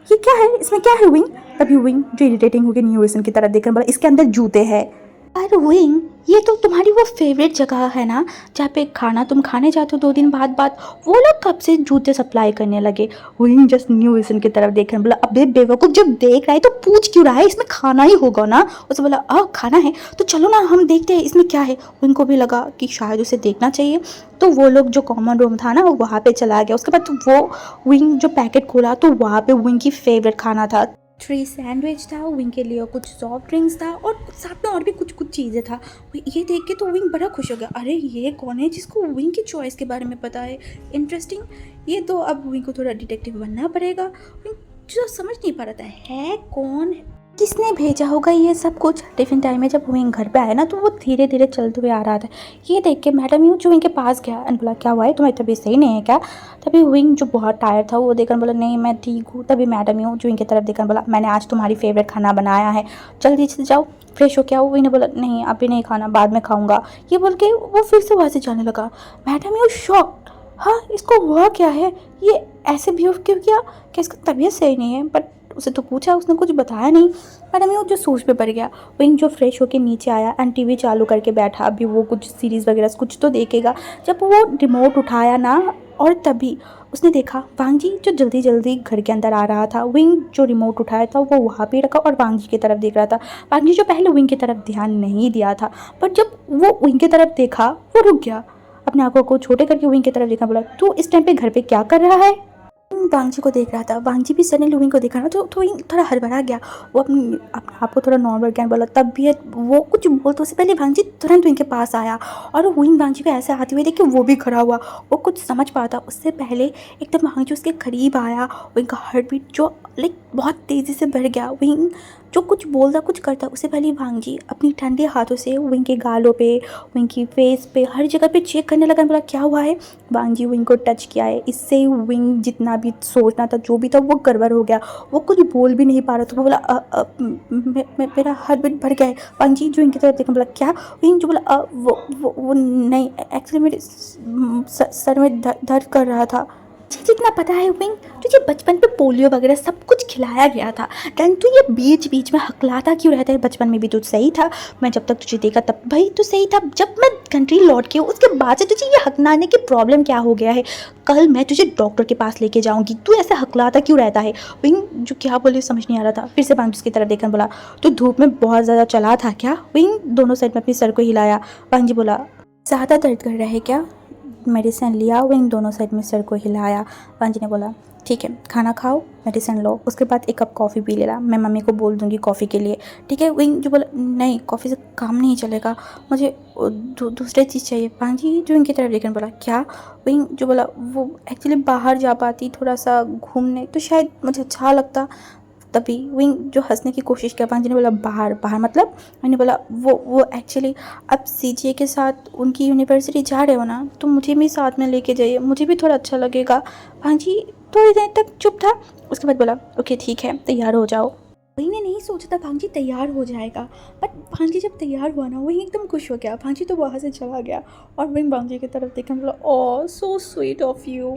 ये क्या है, इसमें क्या है विंग? तभी विंग जो इरिटेटिंग हो गया न्यूसन की तरफ देखकर बोला, इसके अंदर जूते हैं। अरे विंग ये तो तुम्हारी वो फेवरेट जगह है ना जहाँ पे खाना तुम खाने जाते हो 2 दिन बाद वो लोग कब से जूते सप्लाई करने लगे? विंग जस्ट न्यू इन की तरफ देख रहे बोला, अबे बेवकूफ़ जब देख रहा है तो पूछ क्यों रहा है, इसमें खाना ही होगा ना। उसे बोला, खाना है तो चलो ना हम देखते हैं इसमें क्या है। विंग को भी लगा कि शायद उसे देखना चाहिए, तो वो लोग जो कॉमन रूम था ना वहाँ पे चला गया। उसके बाद वो विंग जो पैकेट खोला तो वहाँ पे विंग की फेवरेट खाना था, 3 सैंडविच था, विंग के लिए कुछ सॉफ्ट ड्रिंक्स था और साथ में और भी कुछ चीज़ें था। ये देख के तो विंग बड़ा खुश हो गया, अरे ये कौन है जिसको विंग की चॉइस के बारे में पता है, इंटरेस्टिंग। ये तो अब विंग को थोड़ा डिटेक्टिव बनना पड़ेगा। विंग जो समझ नहीं पा रहा है कौन, किसने भेजा होगा ये सब कुछ। टिफिन टाइम में जब विंग घर पे आया ना तो वो धीरे धीरे चलते हुए आ रहा था। ये देख के मैडम यूँ जो विंग के पास गया एंड बोला, क्या हुआ है, तुम्हारी तबीयत सही नहीं है क्या? तभी विंग जो बहुत टायर्ड था वो देखकर बोला, नहीं मैं ठीक हूँ। तभी मैडम यूँ जो विंग की तरफ देखकर बोला, मैंने आज तुम्हारी फेवरेट खाना बनाया है, जल्दी से जाओ फ्रेश हो के आओ। विंग ने बोला, नहीं अभी नहीं खाना, बाद में खाऊंगा। ये बोल के वो फिर से वहाँ से जाने लगा। मैडम यूँ शॉक्ड, हाँ इसको हुआ क्या है, ये ऐसे बिहेव क्यों किया, क्या इसका तबीयत सही नहीं है? बट उसे तो पूछा, उसने कुछ बताया नहीं। मैडम ये जो सोच पे पड़ गया। विंग जो फ्रेश होके नीचे आया एंड टीवी चालू करके बैठा, अभी वो कुछ सीरीज़ वगैरह कुछ तो देखेगा। जब वो रिमोट उठाया ना और तभी उसने देखा वांग जी जो जल्दी जल्दी घर के अंदर आ रहा था। विंग जो रिमोट उठाया था वो वहाँ पे रखा और वांग जी की तरफ देख रहा था। वांग जी जो पहले विंग की तरफ ध्यान नहीं दिया था, पर जब वो विंग की तरफ देखा वो रुक गया, अपने आंखों को छोटे करके विंग की तरफ देखा। बोला, तू इस टाइम पे घर पे क्या कर रहा है? वांग जी को देख रहा था। वांग जी भी सडनली विंग को देखा ना तो विंग थोड़ा हड़बड़ा गया। वो अपने आप को थोड़ा नॉर्मल ज्ञान बोला, तबीयत वो कुछ बोलते उससे पहले वांग जी तुरंत विंग के पास आया और विंग वांग जी को ऐसे आते हुए देख के वो भी खड़ा हुआ। वो कुछ समझ पाता उससे पहले एकदम वांग जी उसके करीब आया। विंग का हार्ट बीट जो बहुत तेज़ी से बढ़ गया। विंग जो कुछ बोलता कुछ करता उससे पहले भांग जी अपनी ठंडे हाथों से विंग के गालों पे, विंग की फेस पे, हर जगह पे चेक करने लगा। बोला क्या हुआ है? भांग जी विंग को टच किया है। इससे विंग जितना भी सोचना था जो भी था वो गड़बड़ हो गया। वो कुछ बोल भी नहीं पा रहा था। वो बोला मेरा हार्ट बीट बढ़ गया है। भांग जी जो इनकी तरफ देखा बोला क्या? विंग जो बोला वो नहीं, एक्चुअली मेरे सर में दर्द कर रहा था। तुझे जितना पता है विंग, तुझे बचपन पे पोलियो वगैरह सब कुछ खिलाया गया था, देन तू ये बीच बीच में हकलाता क्यों रहता है? बचपन में भी तू सही था, मैं जब तक तुझे देखा तब भाई तू सही था। जब मैं कंट्री लौट के उसके बाद से तुझे ये हकलाने की प्रॉब्लम क्या हो गया है? कल मैं तुझे डॉक्टर के पास लेके जाऊंगी, तू ऐसे हकलाता क्यों रहता है? विंग जो क्या बोले समझ नहीं आ रहा था। फिर से बांझी की तरफ देखकर बोला तो धूप में बहुत ज़्यादा चला था क्या? विंग दोनों साइड में अपनी सर को हिलाया। बांझी बोला ज़्यादा दर्द कर रहा है क्या? मेडिसिन लिया। विंग दोनों साइड में सर को हिलाया। वांजी ने बोला ठीक है खाना खाओ, मेडिसिन लो, उसके बाद एक कप कॉफ़ी पी लेना, मैं मम्मी को बोल दूंगी कॉफ़ी के लिए, ठीक है? विंग जो बोला नहीं कॉफ़ी से काम नहीं चलेगा, मुझे दूसरी चीज़ चाहिए। वांजी जो इनकी तरफ देखकर बोला क्या? विंग जो बोला वो एक्चुअली बाहर जा पाती थोड़ा सा घूमने तो शायद मुझे अच्छा लगता। तभी विंग जो हंसने की कोशिश किया। पांजी ने बोला बाहर बाहर मतलब? मैंने बोला वो एक्चुअली आप सीजीए के साथ उनकी यूनिवर्सिटी जा रहे हो ना, तो मुझे भी साथ में लेके जाइए, मुझे भी थोड़ा अच्छा लगेगा। पांजी थोड़ी देर तक चुप था, उसके बाद बोला ओके ठीक है तैयार हो जाओ। वही ने नहीं सोचा था भांजी तैयार हो जाएगा, बट भांजी जब तैयार हुआ ना वही एकदम खुश हो गया। भांजी तो वहाँ से चला गया और विंग भांजी की तरफ देखा बोला oh so sweet of you.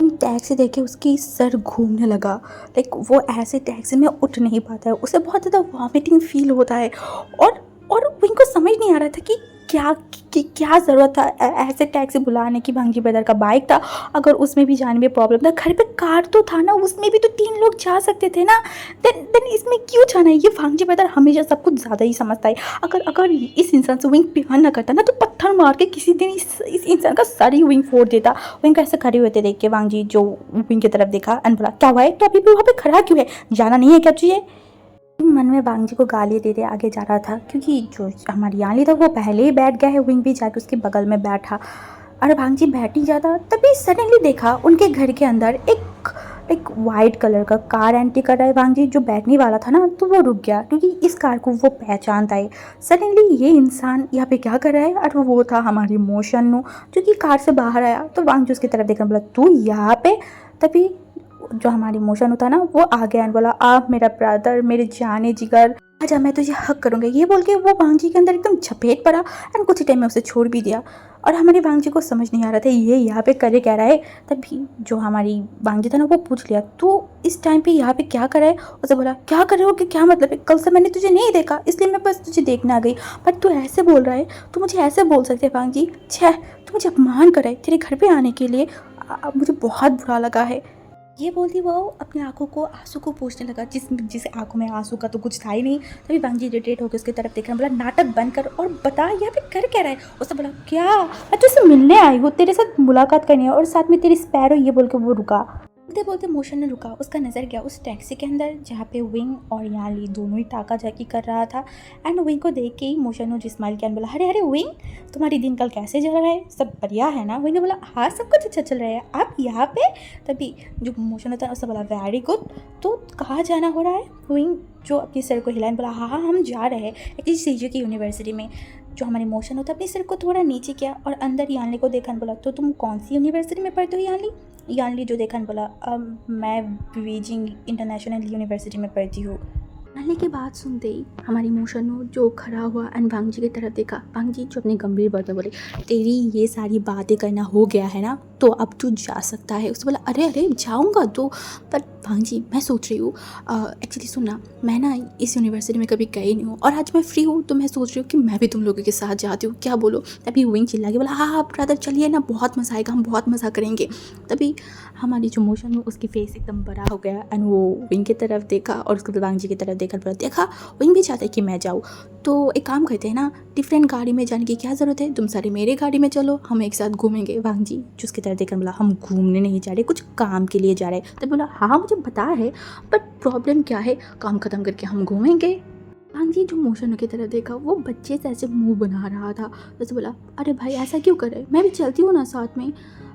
टैक्सी देखे उसकी सर घूमने लगा, लाइक वो ऐसे टैक्सी में उठ नहीं पाता है, उसे बहुत ज़्यादा वॉमिटिंग फील होता है। और विंग को समझ नहीं आ रहा था कि क्या ज़रूरत था ऐसे टैक्सी बुलाने की। भांजी ब्रदर का बाइक था, अगर उसमें भी जाने में प्रॉब्लम था, घर पे कार तो था ना, उसमें भी तो 3 लोग जा सकते थे ना। देन इसमें क्यों जाना है? ये भांजी ब्रदर हमेशा सब कुछ ज़्यादा ही समझता है। अगर इस इंसान से विंग प्यार ना करता ना तो पत्थर मार के किसी दिन इस इंसान का सर ही विंग फोड़ देता। विंग कैसे खड़े हुए थे देख के वांग जी जो विंग की तरफ देखा एंड बोला क्या हुआ है? तो अभी भी वहाँ पे खड़ा क्यों है? जाना नहीं है क्या तुझे? मन में वांग जी को गाली दे दे आगे जा रहा था, क्योंकि जो हमारी याली था वो पहले ही बैठ गया है। विंग भी जाके उसके बगल में बैठा। अरे भांग जी बैठ ही जाता, तभी सडनली देखा उनके घर के अंदर एक वाइट कलर का कार एंट्री कर रहा है। वांग जी जो बैठने वाला था ना तो वो रुक गया, क्योंकि इस कार को वो पहचानता है। सडनली ये इंसान यहाँ पे क्या कर रहा है? और वो था हमारी मोशन्नू जो कि कार से बाहर आया। तो वांग जी उसकी तरफ देखकर बोला तू यहाँ पे? तभी जो हमारी मोशन होता ना वो आ गया एंड बोला आप मेरा ब्रदर, मेरे जाने जिगर, आजा मैं तुझे हक करूँगा। ये बोल के वो वांग के अंदर एकदम झपेट पड़ा एंड कुछ ही टाइम में उसे छोड़ भी दिया। और हमारे वांग जी को समझ नहीं आ रहा था ये यहाँ पे करे क्या रहा है। तभी जो हमारी वांग जी था ना वो पूछ लिया तो इस टाइम पे यहाँ पे क्या कर रहा है? उसे बोला क्या कर रहे हो कि क्या मतलब है? कल से मैंने तुझे नहीं देखा इसलिए मैं बस तुझे देखने आ गई, बट तू ऐसे बोल रहा है, तू मुझे ऐसे बोल सकते वांग जी? छः तू मुझे अपमान कर रहा है तेरे घर पर आने के लिए, मुझे बहुत बुरा लगा है। ये बोलती वो अपनी आंखों को आंसू को पूछने लगा, जिस आंखों में आंसू का तो कुछ था ही नहीं। तभी वांग जी इरिटेट होकर उसकी तरफ देख रहा, बोला नाटक बंद कर और बता यहाँ पे कर क्या रहा है? उसने बोला क्या मैं तुझसे मिलने आई हूँ, तेरे साथ मुलाकात करनी है और साथ में तेरी स्पैरो। ये बोल के वो रुका। बोलते बोलते मोशन ने रुका, उसका नज़र गया उस टैक्सी के अंदर जहाँ पे विंग और याली दोनों ही टाका जाकी कर रहा था। एंड विंग को देख के ही मोशन ने स्माइल किया, बोला अरे अरे विंग तुम्हारी दिन कल कैसे चल रहा है? सब बढ़िया है ना? विंग ने बोला हाँ सब कुछ अच्छा चल रहा है, आप यहाँ पे? तभी जो मोशन होता है उसने बोला वेरी गुड, तो कहाँ जाना हो रहा है? विंग जो अपनी सर को हिलाए बोला हाँ हम जा रहे हैं एक्चुअली सीजीए की यूनिवर्सिटी में। जो हमारी मोशन होता है अपने सिर को थोड़ा नीचे किया और अंदर यानली को देखा बोला तो तुम कौन सी यूनिवर्सिटी में पढ़ते हो यानली? यानली जो देखा बोला मैं बीजिंग इंटरनेशनल यूनिवर्सिटी में पढ़ती हूँ। यानली की बात सुनते ही हमारी मोशन जो खड़ा हुआ एंड वांग जी की तरफ देखा। वांग जी जो अपनी गंभीर बात में बोले तेरी ये सारी बातें करना हो गया है ना, तो अब तू जा सकता है। उसने बोला अरे अरे जाऊँगा तो, पर वांग जी मैं सोच रही हूँ एक्चुअली सुनना, मैं ना इस यूनिवर्सिटी में कभी गई नहीं हूँ और आज मैं फ्री हूँ तो मैं सोच रही हूँ कि मैं भी तुम लोगों के साथ जाती हूँ, क्या बोलो? तभी विंग चिल्ला के बोला हाँ हाँ ब्रदर चलिए ना, बहुत मज़ा आएगा, हम बहुत मज़ा करेंगे। तभी हमारी जो मोशन उसकी फेस एकदम बड़ा हो गया एंड वो विंग की तरफ देखा और उसके बाद वांग जी की तरफ देखा विंग भी चाहता है कि मैं जाऊँ, तो एक काम करते हैं ना, डिफरेंट गाड़ी में जाने की क्या ज़रूरत है, तुम सारे मेरे गाड़ी में चलो, हम एक साथ घूमेंगे। वांग जी जो उसकी तरफ देखकर बोला हम घूमने नहीं जा रहे, कुछ काम के लिए जा रहे। तो बोला हाँ मुझे पता है, बट प्रॉब्लम क्या है, काम ख़त्म करके हम घूमेंगे। वांग जी जो मोशन की तरफ देखा वो बच्चे से ऐसे मुंह बना रहा था, तो बोला अरे भाई ऐसा क्यों करे, मैं भी चलती हूँ ना साथ में।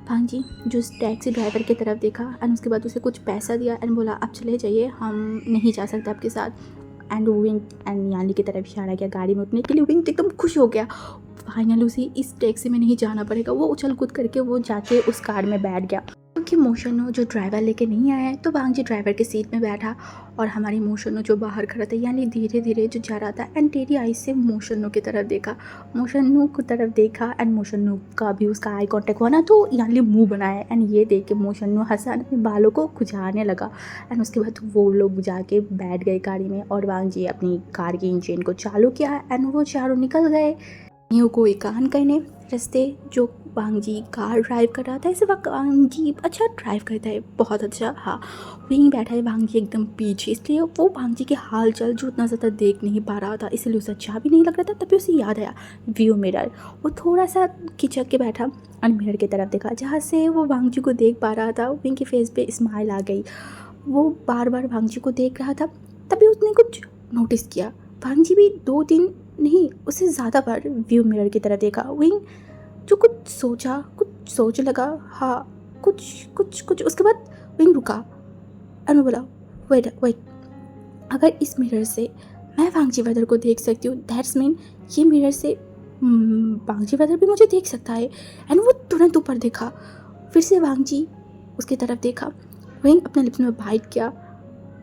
वांग जी जो उस टैक्सी ड्राइवर की तरफ देखा एंड उसके बाद उसे कुछ पैसा दिया एंड बोला आप चले जाइए, हम नहीं जा सकते आपके साथ। एंड विंग एंड यानी की तरफ इशारा किया गाड़ी में उठने के लिए। विंग एकदम खुश हो गया, फाइनली उसे इस टैक्सी में नहीं जाना पड़ेगा। वो उछल कूद करके वो जाके उस कार में बैठ गया, क्योंकि मोशनो जो ड्राइवर लेके नहीं आया है तो वांगजी ड्राइवर के सीट में बैठा और हमारी मोशनो जो बाहर खड़ा था यानी धीरे धीरे जो जा रहा था एंड टेढ़ी आई से मोशनो की तरफ देखा, मोशनो की तरफ देखा एंड मोशनो का भी उसका आई कांटेक्ट हुआ ना, तो यानी मुंह बनाया एंड ये देख के मोशनो हंसा, अपने बालों को खुजाने लगा एंड उसके बाद वो लोग जाके बैठ गए गाड़ी में और वांगजी अपनी कार की इंजन को चालू किया एंड वो चारों निकल गए न्यू कोई कान करने रास्ते। जो वांगजी कार ड्राइव कर रहा था, ऐसे वांगजी अच्छा ड्राइव करता है, बहुत अच्छा। हाँ, वहीं बैठा है वांगजी एकदम पीछे, इसलिए वो वांगजी के हाल चाल जो उतना ज़्यादा देख नहीं पा रहा था, इसलिए उसे अच्छा भी नहीं लग रहा था। तभी उसे याद आया व्यू मिरर, वो थोड़ा सा खिंचक के बैठा और मिरर की तरफ देखा जहाँ से वो वांगजी को देख पा रहा था। विंग के फेस पे स्माइल आ गई, वो बार बार वांगजी को देख रहा था। तभी उसने कुछ नोटिस किया, वांगजी भी 2-3 नहीं उससे ज़्यादा बार व्यू मिरर की तरह देखा। विंग जो कुछ सोच लगा, हाँ कुछ कुछ कुछ उसके बाद विंग रुका और बोला वेट, अगर इस मिरर से मैं वांगजी वेदर को देख सकती हूँ, दैट्स मीन ये मिरर से वांगजी वेदर भी मुझे देख सकता है। एंड वो तुरंत ऊपर देखा, फिर से वांगजी उसकी तरफ देखा। विंग अपने लिप्स में बाइट किया,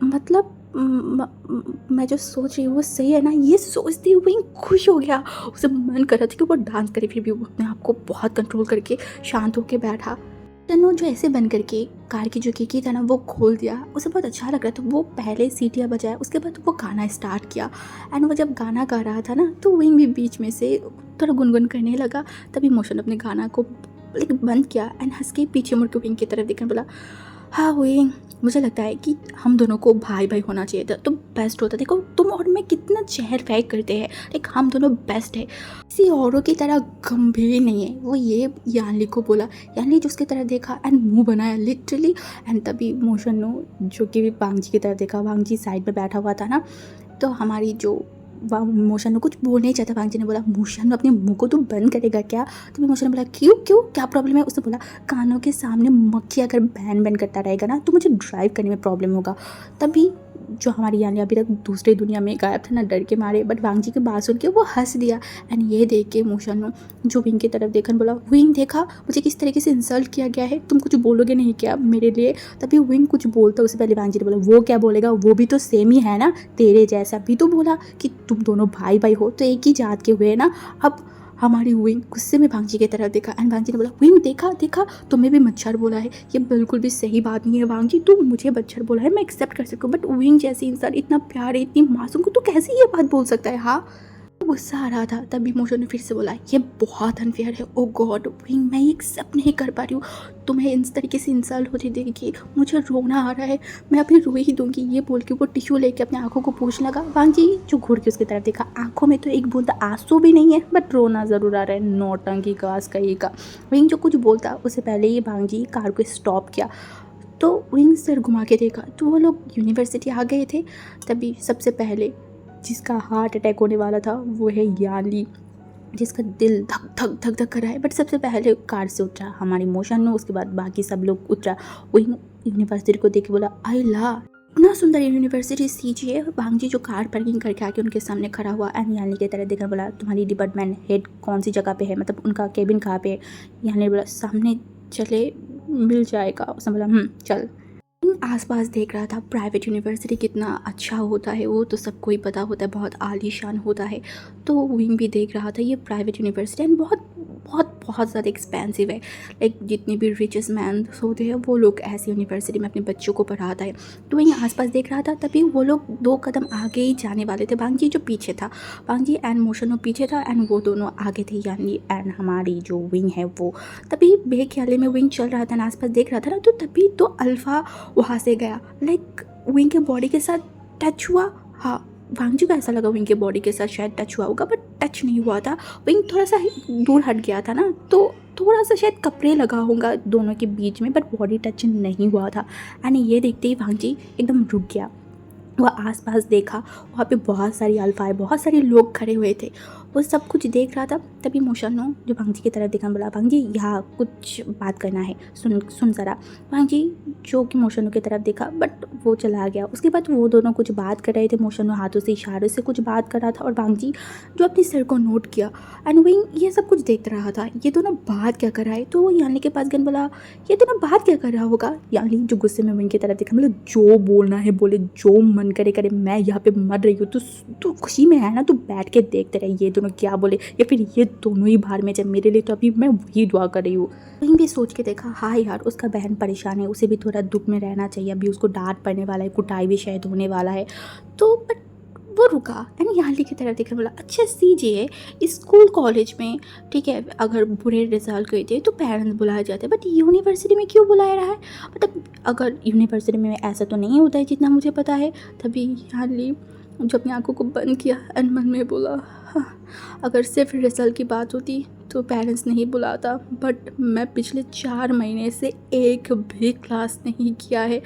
मतलब मैं जो सोच रही हूँ वो सही है ना, ये सोचते हुए ही खुश हो गया। उसे मन कर रहा था कि वो डांस करे, फिर भी वो अपने आप को बहुत कंट्रोल करके शांत होकर बैठा। तनु जो ऐसे बन करके कार की जो खिड़की था ना वो खोल दिया, उसे बहुत अच्छा लग रहा था। वो पहले सीटियाँ बजाया, उसके बाद वो गाना स्टार्ट किया एंड वो जब गाना गा रहा था ना तो विंग भी बीच में से थोड़ा गुनगुन करने लगा। तभी मोशन अपने गाना को बंद किया एंड हंस के पीछे मुड़ के विंग की तरफ देखकर बोला, हाँ विंग, मुझे लगता है कि हम दोनों को भाई भाई होना चाहिए था तो बेस्ट होता। देखो तुम और मैं कितना जहर फेंक करते हैं, लाइक हम दोनों बेस्ट है, किसी औरों की तरह गंभीर नहीं है। वो ये यानली को बोला, यानली जो उसकी तरह देखा एंड मुंह बनाया लिटरली। एंड तभी मोशनो जो कि वांगजी की तरह देखा, वांगजी साइड में बैठा हुआ था ना, तो हमारी जो मोशन ने कुछ बोलना ही चाहता, वांगजी ने बोला मोशन अपने मुंह को तो बंद करेगा क्या। तो मोशन ने बोला क्यों क्या प्रॉब्लम है। उसने बोला कानों के सामने मक्खी अगर बैन बैन करता रहेगा ना तो मुझे ड्राइव करने में प्रॉब्लम होगा। तभी जो हमारी यानी अभी तक दूसरी दुनिया में गायब था ना डर के मारे, बट वांगजी की बात सुन के वो हंस दिया। एंड ये देख के मोशन जो विंग की तरफ देखकर बोला, विंग देखा मुझे किस तरीके से इंसल्ट किया गया है, तुम कुछ बोलोगे नहीं क्या मेरे लिए। तभी विंग कुछ बोलता, उससे पहले वांगजी ने बोला वो क्या बोलेगा, वो भी तो सेम ही है ना तेरे जैसा। भी तो बोला कि तुम दोनों भाई भाई हो तो एक ही जात के हुए ना। अब हमारी विंग गुस्से में वांगजी की तरफ देखा एंड वांगजी ने बोला, विंग देखा तुम्हें भी मच्छर बोला है, ये बिल्कुल भी सही बात नहीं है वांगजी, तू मुझे मच्छर बोला है मैं एक्सेप्ट कर सकूँ, बट विंग जैसी इंसान इतना प्यारे इतनी मासूम को तो कैसे ये बात बोल सकता है। हाँ, गुस्सा आ रहा था। तभी मोशन ने फिर से बोला, ये बहुत अनफेयर है, ओ गॉड विंग मैं ये एक्सेप्ट नहीं कर पा रही हूँ, तुम्हें इस तरीके से इंसल्ट होती देखिए मुझे रोना आ रहा है, मैं अभी रो ही दूंगी। ये बोल के वो टिश्यू लेके अपनी आंखों को पोंछने लगा। वांगजी जो घूर के उसकी तरफ देखा, आंखों में तो एक बूंद आंसू भी नहीं है बट रोना ज़रूर आ रहा है, नौटंकी का कहीं का। विंग जो कुछ बोलता उससे पहले ही वांगजी कार को स्टॉप किया, तो विंग सिर घुमा के देखा तो वो लोग यूनिवर्सिटी आ गए थे। तभी सबसे पहले जिसका हार्ट अटैक होने वाला था वो है यानली, जिसका दिल धक धक धक धक कर रहा है, बट सबसे पहले कार से उतरा हमारी मोशन ने, उसके बाद बाकी सब लोग उतरा। वही यूनिवर्सिटी को देख के बोला, आई ला इतना सुंदर यूनिवर्सिटी सीजिए। वांगजी जो कार पार्किंग करके आके उनके सामने खड़ा हुआ एंड यानी की तरह देखकर बोला, तुम्हारी डिपार्टमेंट हेड कौन सी जगह पे है, मतलब उनका केबिन कहाँ पे है। यानी ने बोला सामने चले मिल जाएगा। उसने बोला चल। आसपास देख रहा था प्राइवेट यूनिवर्सिटी कितना अच्छा होता है, वो तो सबको ही पता होता है, बहुत आलीशान होता है। तो विंग भी देख रहा था ये प्राइवेट यूनिवर्सिटी एंड बहुत बहुत बहुत ज़्यादा एक्सपेंसिव है, लाइक जितने भी रिचेस्ट मैन होते हैं वो लोग ऐसी यूनिवर्सिटी में अपने बच्चों को पढ़ाता है। तो वहीं आसपास देख रहा था, तभी वो लोग 2 कदम आगे ही जाने वाले थे। वांगजी जो पीछे था, वांगजी एंड मोशन पीछे था एंड वो दोनों आगे थे, यानी एंड हमारी जो विंग है वो। तभी बेख्याले में विंग चल रहा था, आसपास देख रहा था ना, तो तभी तो अल्फ़ा वहाँ से गया, लाइक विंग के बॉडी के साथ टच हुआ। हाँ, वांगजी को ऐसा लगा विंग के बॉडी के साथ शायद टच हुआ होगा, बट टच नहीं हुआ था। विंग थोड़ा सा दूर हट गया था ना, तो थोड़ा सा शायद कपड़े लगा होगा दोनों के बीच में, बट बॉडी टच नहीं हुआ था। एंड ये देखते ही वांगजी एकदम रुक गया। वह आसपास देखा, वहाँ पे बहुत सारी अल्फाएं, बहुत सारे लोग खड़े हुए थे। वो सब कुछ देख रहा था। तभी मोशनो जो भांजी की तरफ देखा, बोला भांजी यहाँ कुछ बात करना है, सुन सुन ज़रा। भांजी जो कि मोशनो की तरफ देखा बट वो चला गया। उसके बाद वो दोनों कुछ बात कर रहे थे, मोशनो हाथों से इशारों से कुछ बात कर रहा था और भांजी जो अपने सर को नोट किया एंड वही ये सब कुछ देख रहा था। ये दोनों बात क्या कर रहा है, तो वो यानी के पास गन, बोला ये दोनों बात क्या कर रहा होगा। यानी जो गुस्से में वहीं की तरफ देखा, मतलब जो बोलना है बोले, जो मन करे करे, मैं यहाँ पे मर रही हूँ, तू खुशी में है ना, तू बैठ के देखते रहे ये दोनों क्या बोले, या फिर ये दोनों ही बाहर में जाए मेरे लिए, तो अभी मैं वही दुआ कर रही हूँ। वहीं भी सोच के देखा, हाँ यार उसका बहन परेशान है, उसे भी थोड़ा दुख में रहना चाहिए, अभी उसको डांट पड़ने वाला है, कुटाई भी शायद होने वाला है। तो बट वो रुका एंड याली की तरफ देखकर बोला, अच्छा सीजिए स्कूल कॉलेज में ठीक है अगर बुरे रिजल्ट गए थे तो पेरेंट्स बुलाए जाते हैं, बट यूनिवर्सिटी में क्यों बुलाया रहा है, मतलब अगर यूनिवर्सिटी में ऐसा तो नहीं होता है जितना मुझे पता है। तभी याली जो अपनी आंखों को बंद किया एंड मन में बोला, हाँ, अगर सिर्फ रिजल्ट की बात होती तो पेरेंट्स नहीं बुलाता, बट मैं पिछले 4 महीने से एक भी क्लास नहीं किया है,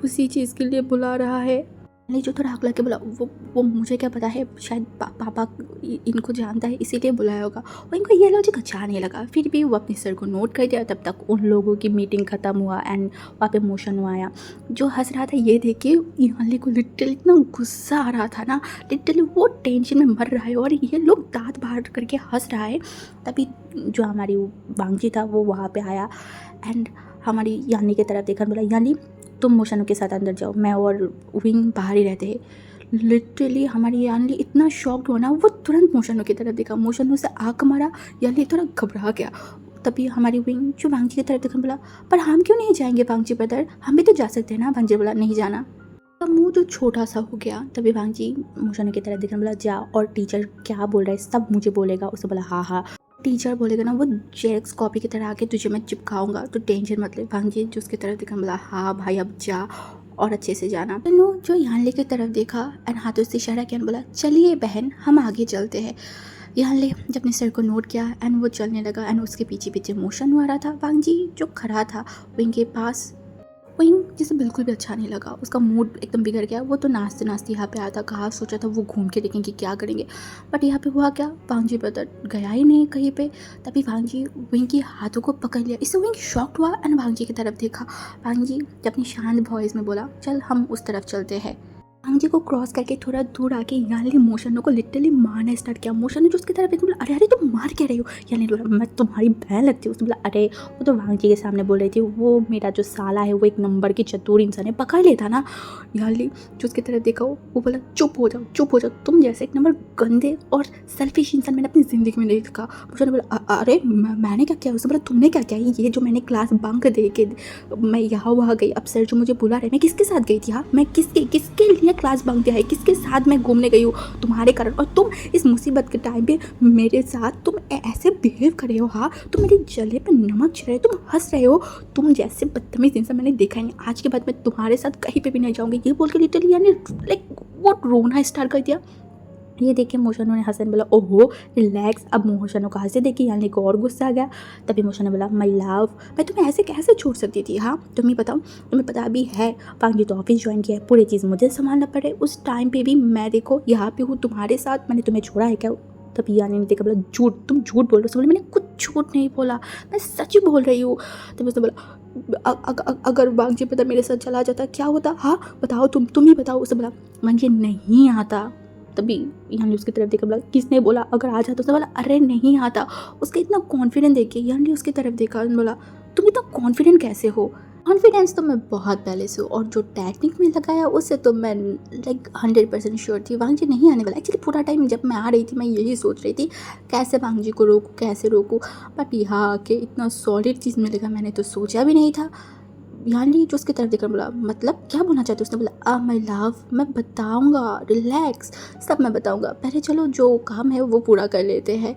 उसी चीज़ के लिए बुला रहा है। नहीं जो थोड़ा हक के बोला, वो मुझे क्या पता है, शायद पापा इनको जानता है इसीलिए बुलाया होगा। और इनको ये लॉजिक अच्छा नहीं लगा, फिर भी वो अपने सर को नोट कर दिया। तब तक उन लोगों की मीटिंग ख़त्म हुआ एंड वहाँ पे मोशनो आया जो हंस रहा था। ये देख के याली को लिटरली इतना गुस्सा आ रहा था ना, लिटरली वो टेंशन में मर रहा है और ये लोग दांत बाहर करके हंस रहा है। तभी जो हमारी बांगजी था वो वहाँ पर आया एंड हमारी यानी की तरफ देखा, बोला यानी तुम मोशनो के साथ अंदर जाओ, मैं और विंग बाहर ही रहते हैं। लिटरली हमारी यानी इतना शॉक्ड हुआ ना, वो तुरंत मोशनो की तरफ देखा, मोशनो से आँख मारा, यानी थोड़ा घबरा गया। तभी हमारी विंग जो भांजी की तरफ देखा, बोला पर हम क्यों नहीं जाएंगे भांजी ब्रदर, हम भी तो जा सकते हैं ना। भांजी बोला नहीं जाना। तब मुँह जो छोटा सा हो गया। तभी भांजी मोशनो की तरफ देखा, बोला जा और टीचर क्या बोल रहा है सब मुझे बोलेगा। उसे बोला हाँ हाँ, टीचर बोलेगा ना वो जेरॉक्स कॉपी की तरह आके तुझे मैं चिपकाऊंगा, तो टेंशन मत ले। भांजी जो उसकी तरफ देखा, बोला हाँ भाई अब जा और अच्छे से जाना। तो जो यानले की तरफ देखा एंड हाथों से इशारा किया, बोला चलिए बहन हम आगे चलते हैं। यानले जब अपने सर को नोट किया एंड वो चलने लगा एंड उसके पीछे पीछे मोशन हो रहा था। भांजी जो खड़ा था विंग के पास, विंग जिसे बिल्कुल भी अच्छा नहीं लगा, उसका मूड एकदम बिगड़ गया। वो तो नाचते नाचते यहाँ पे आया था, कहा सोचा था वो घूम के देखेंगे क्या करेंगे, बट यहाँ पे हुआ क्या, भांजी ब्रदर गया ही नहीं कहीं पे। तभी भांजी विंग की हाथों को पकड़ लिया। इससे विंग शॉक्ड हुआ एंड भांजी की तरफ देखा। भांजी अपनी शांत वॉइस में बोला चल हम उस तरफ चलते हैं। भांजी को क्रॉस करके थोड़ा दूर आके यानी मोशनो को लिटरली मारना स्टार्ट किया। मोशनो जो उसकी तरफ बोला अरे अरे तुम मार क्या रही हो। यानी बोला मैं तुम्हारी बहन लगती हूँ। उसने बोला अरे वो तो भांजी के सामने बोल रही थी, वो मेरा जो साला है वो एक नंबर की चतुर इंसान है, पकड़ लेता ना। यानी जो उसकी तरफ देखा वो बोला चुप हो जाओ, तुम जैसे एक नंबर गंदे और सेल्फिश इंसान मैंने अपनी ज़िंदगी में नहीं देखा। मोशनो बोला अरे मैंने क्या किया। उसने बोला तुमने क्या किया, ये जो मैंने क्लास बंक दे के मैं यहाँ वहाँ गई, अब सर जो मुझे बुला रहे, मैं किसके साथ गई थी, हाँ मैं किसके लिए क्लास बंक दिया है, किसके साथ मैं घूमने गई हूँ, तुम्हारे कारण। और तुम इस मुसीबत के टाइम पे मेरे साथ तुम ऐसे बिहेव कर रहे हो, हाँ तुम मेरे जले पे नमक छिड़ रहे हो, तुम हंस रहे हो, तुम जैसे बदतमीज इंसान मैंने देखा ही नहीं। आज के बाद मैं तुम्हारे साथ कहीं पे भी नहीं जाऊँगी। ये बोल के लिटरली यानी लाइक वो रोना स्टार्ट कर दिया। ये देख के मोशनो ने हंसन बोला ओहो रिलैक्स। अब मोशनो को हंसे देखी यानी को और गुस्सा आ गया। तभी मोशनो बोला माय लव मैं तुम्हें ऐसे कैसे छोड़ सकती थी, हाँ तुम्हें बताओ, तुम्हें पता भी है भांजी तो ऑफिस ज्वाइन किया है, पूरी चीज़ मुझे संभालना पड़े, उस टाइम पे भी मैं देखो यहाँ पे हूँ तुम्हारे साथ, मैंने तुम्हें छोड़ा है क्या। तभी यानी ने देखा, बोला झूठ, तुम झूठ बोल रहे हो। बोले मैंने कुछ झूठ नहीं बोला, मैं सच बोल रही हूँ। तभी उसने बोला अगर भांजी पता मेरे साथ चला जाता क्या होता, हाँ बताओ तुम ही बताओ। उसने बोला मुझे नहीं आता। तभी यानी उसकी तरफ देखा, बोला किसने बोला अगर आ जाता। उसने बोला अरे नहीं आता। उसका इतना कॉन्फिडेंट देखिए यानी उसकी तरफ देखा, बोला तुम इतना कॉन्फिडेंट कैसे हो। कॉन्फिडेंस तो मैं बहुत पहले से हूँ और जो टेक्निक में लगाया उससे तो मैं लाइक 100% श्योर थी भांजी नहीं आने वाला। एक्चुअली पूरा टाइम जब मैं आ रही थी मैं यही सोच रही थी कैसे भांजी को रोकूँ कैसे रोकूँ, बट यहाँ आके इतना सॉलिड चीज़ मिलेगा मैंने तो सोचा भी नहीं था। यानी जो उसकी तरफ देखकर बोला मतलब क्या बोलना चाहते। उसने बोला माय लव मैं बताऊंगा, रिलैक्स सब मैं बताऊंगा, पहले चलो जो काम है वो पूरा कर लेते हैं।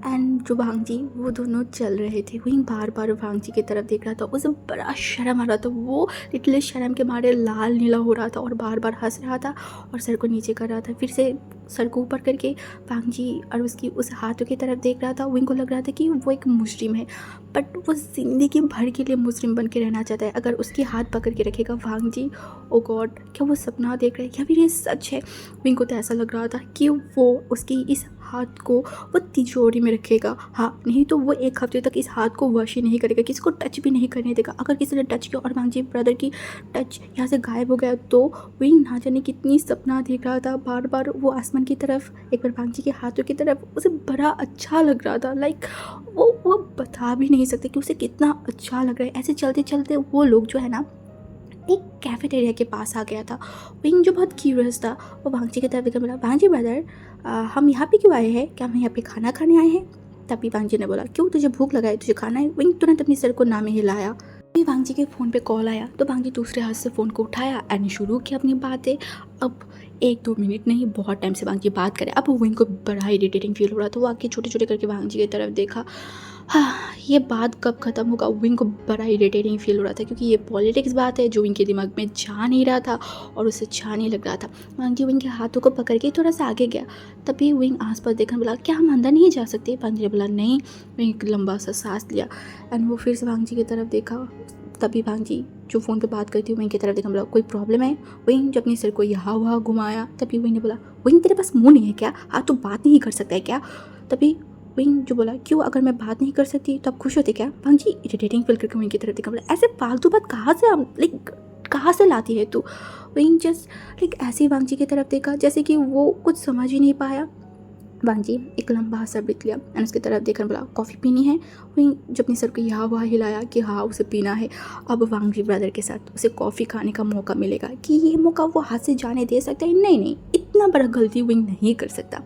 एंड जो भांजी वो दोनों चल रहे थे, वहीं बार बार भांजी की तरफ देख रहा था, उसे बड़ा शर्म आ रहा था, वो लिटरली शर्म के मारे लाल नीला हो रहा था और बार बार हंस रहा था और सर को नीचे कर रहा था। फिर से सर को ऊपर करके वांगजी और उसकी उस हाथों की तरफ देख रहा था। विंग को लग रहा था कि वो एक मुजरिम है, बट वो ज़िंदगी भर के लिए मुजरिम बन के रहना चाहता है। अगर उसकी हाथ पकड़ के रखेगा वांगजी, ओ गॉड, क्या वो सपना देख रहा है या फिर ये सच है? विंग को तो ऐसा लग रहा था कि वो उसकी इस हाथ को वो तिजोरी में रखेगा, हाँ, नहीं तो वो एक हफ्ते तक इस हाथ को वश ही नहीं करेगा, किसी को टच भी नहीं करने देगा। अगर किसी ने टच किया और वांगजी ब्रदर की टच यहाँ से गायब हो गया तो विंग ना जाने कितनी सपना देख रहा था। बार बार वो आसमान की तरफ, एक बार वांगजी के हाथों की तरफ, उसे बड़ा अच्छा लग रहा था। लाइक वो बता भी नहीं सकते कि उसे कितना अच्छा लग रहा है। ऐसे चलते चलते वो लोग जो है ना एक कैफेटेरिया के पास आ गया था। विंग जो बहुत क्यूरियस था वो वांगजी की तरफ देखकर बोला, वांगजी ब्रदर, हम यहाँ पे क्यों आए हैं? क्या हम यहाँ पे खाना खाने आए हैं? तभी वांगजी ने बोला, क्यों, तुझे भूख लगा है, तुझे खाना है? विंग तुरंत अपने सर को ना में हिलाया। फिर वांगजी के फ़ोन पे कॉल आया तो वांगजी दूसरे हाथ से फ़ोन को उठाया एंड शुरू किया अपनी बातें। अब 1-2 मिनट नहीं, बहुत टाइम से वांगजी बात करे। अब विंग को बड़ा इरिटेटिंग फील हो रहा था। वो आके छोटे छोटे करके वांगजी की तरफ देखा। हाँ, ये बात कब ख़त्म होगा? विंग को बड़ा इरिटेटिंग फील हो रहा था क्योंकि ये पॉलिटिक्स बात है जो विंग के दिमाग में जा नहीं रहा था और उसे अच्छा नहीं लग रहा था। वांगजी विंग के हाथों को पकड़ के थोड़ा सा आगे गया। तभी विंग आसपास देखकर बोला, क्या हम अंदर नहीं जा सकते? वांगजी ने बोला, नहीं। विंग एक लंबा सा सांस लिया एंड वो फिर से वांगजी की तरफ देखा। तभी वांगजी जो फ़ोन पे बात करती विंग की तरफ देखा, बोला, कोई प्रॉब्लम है? विंग जब अपनी सिर को यहाँ वहाँ घुमाया। तभी विंग ने बोला, विंग तेरे पास मुँह नहीं है क्या? हाँ, तू बात नहीं कर सकता है क्या? तभी विंग जो बोला, क्यों, अगर मैं बात नहीं कर सकती तो आप खुश होते क्या? वांगजी इरिटेटिंग फील करके विंग की तरफ देखा, बोला, ऐसे फालतू बात कहाँ से लाइक कहाँ से लाती है तू? विंग जस्ट लाइक ऐसे ही वांगजी की तरफ देखा जैसे कि वो कुछ समझ ही नहीं पाया। वांगजी एक लंबा सा ब्रेथ लिया एंड उसकी तरफ देखकर बोला, कॉफ़ी पीनी है? विंग जब अपनी सर को यहाँ वहाँ हिलाया कि हाँ उसे पीना है। अब वांगजी ब्रदर के साथ उसे कॉफ़ी खाने का मौका मिलेगा कि ये मौका वो हाथ से जाने दे सकता है? नहीं, इतना बड़ा गलती विंग नहीं कर सकता।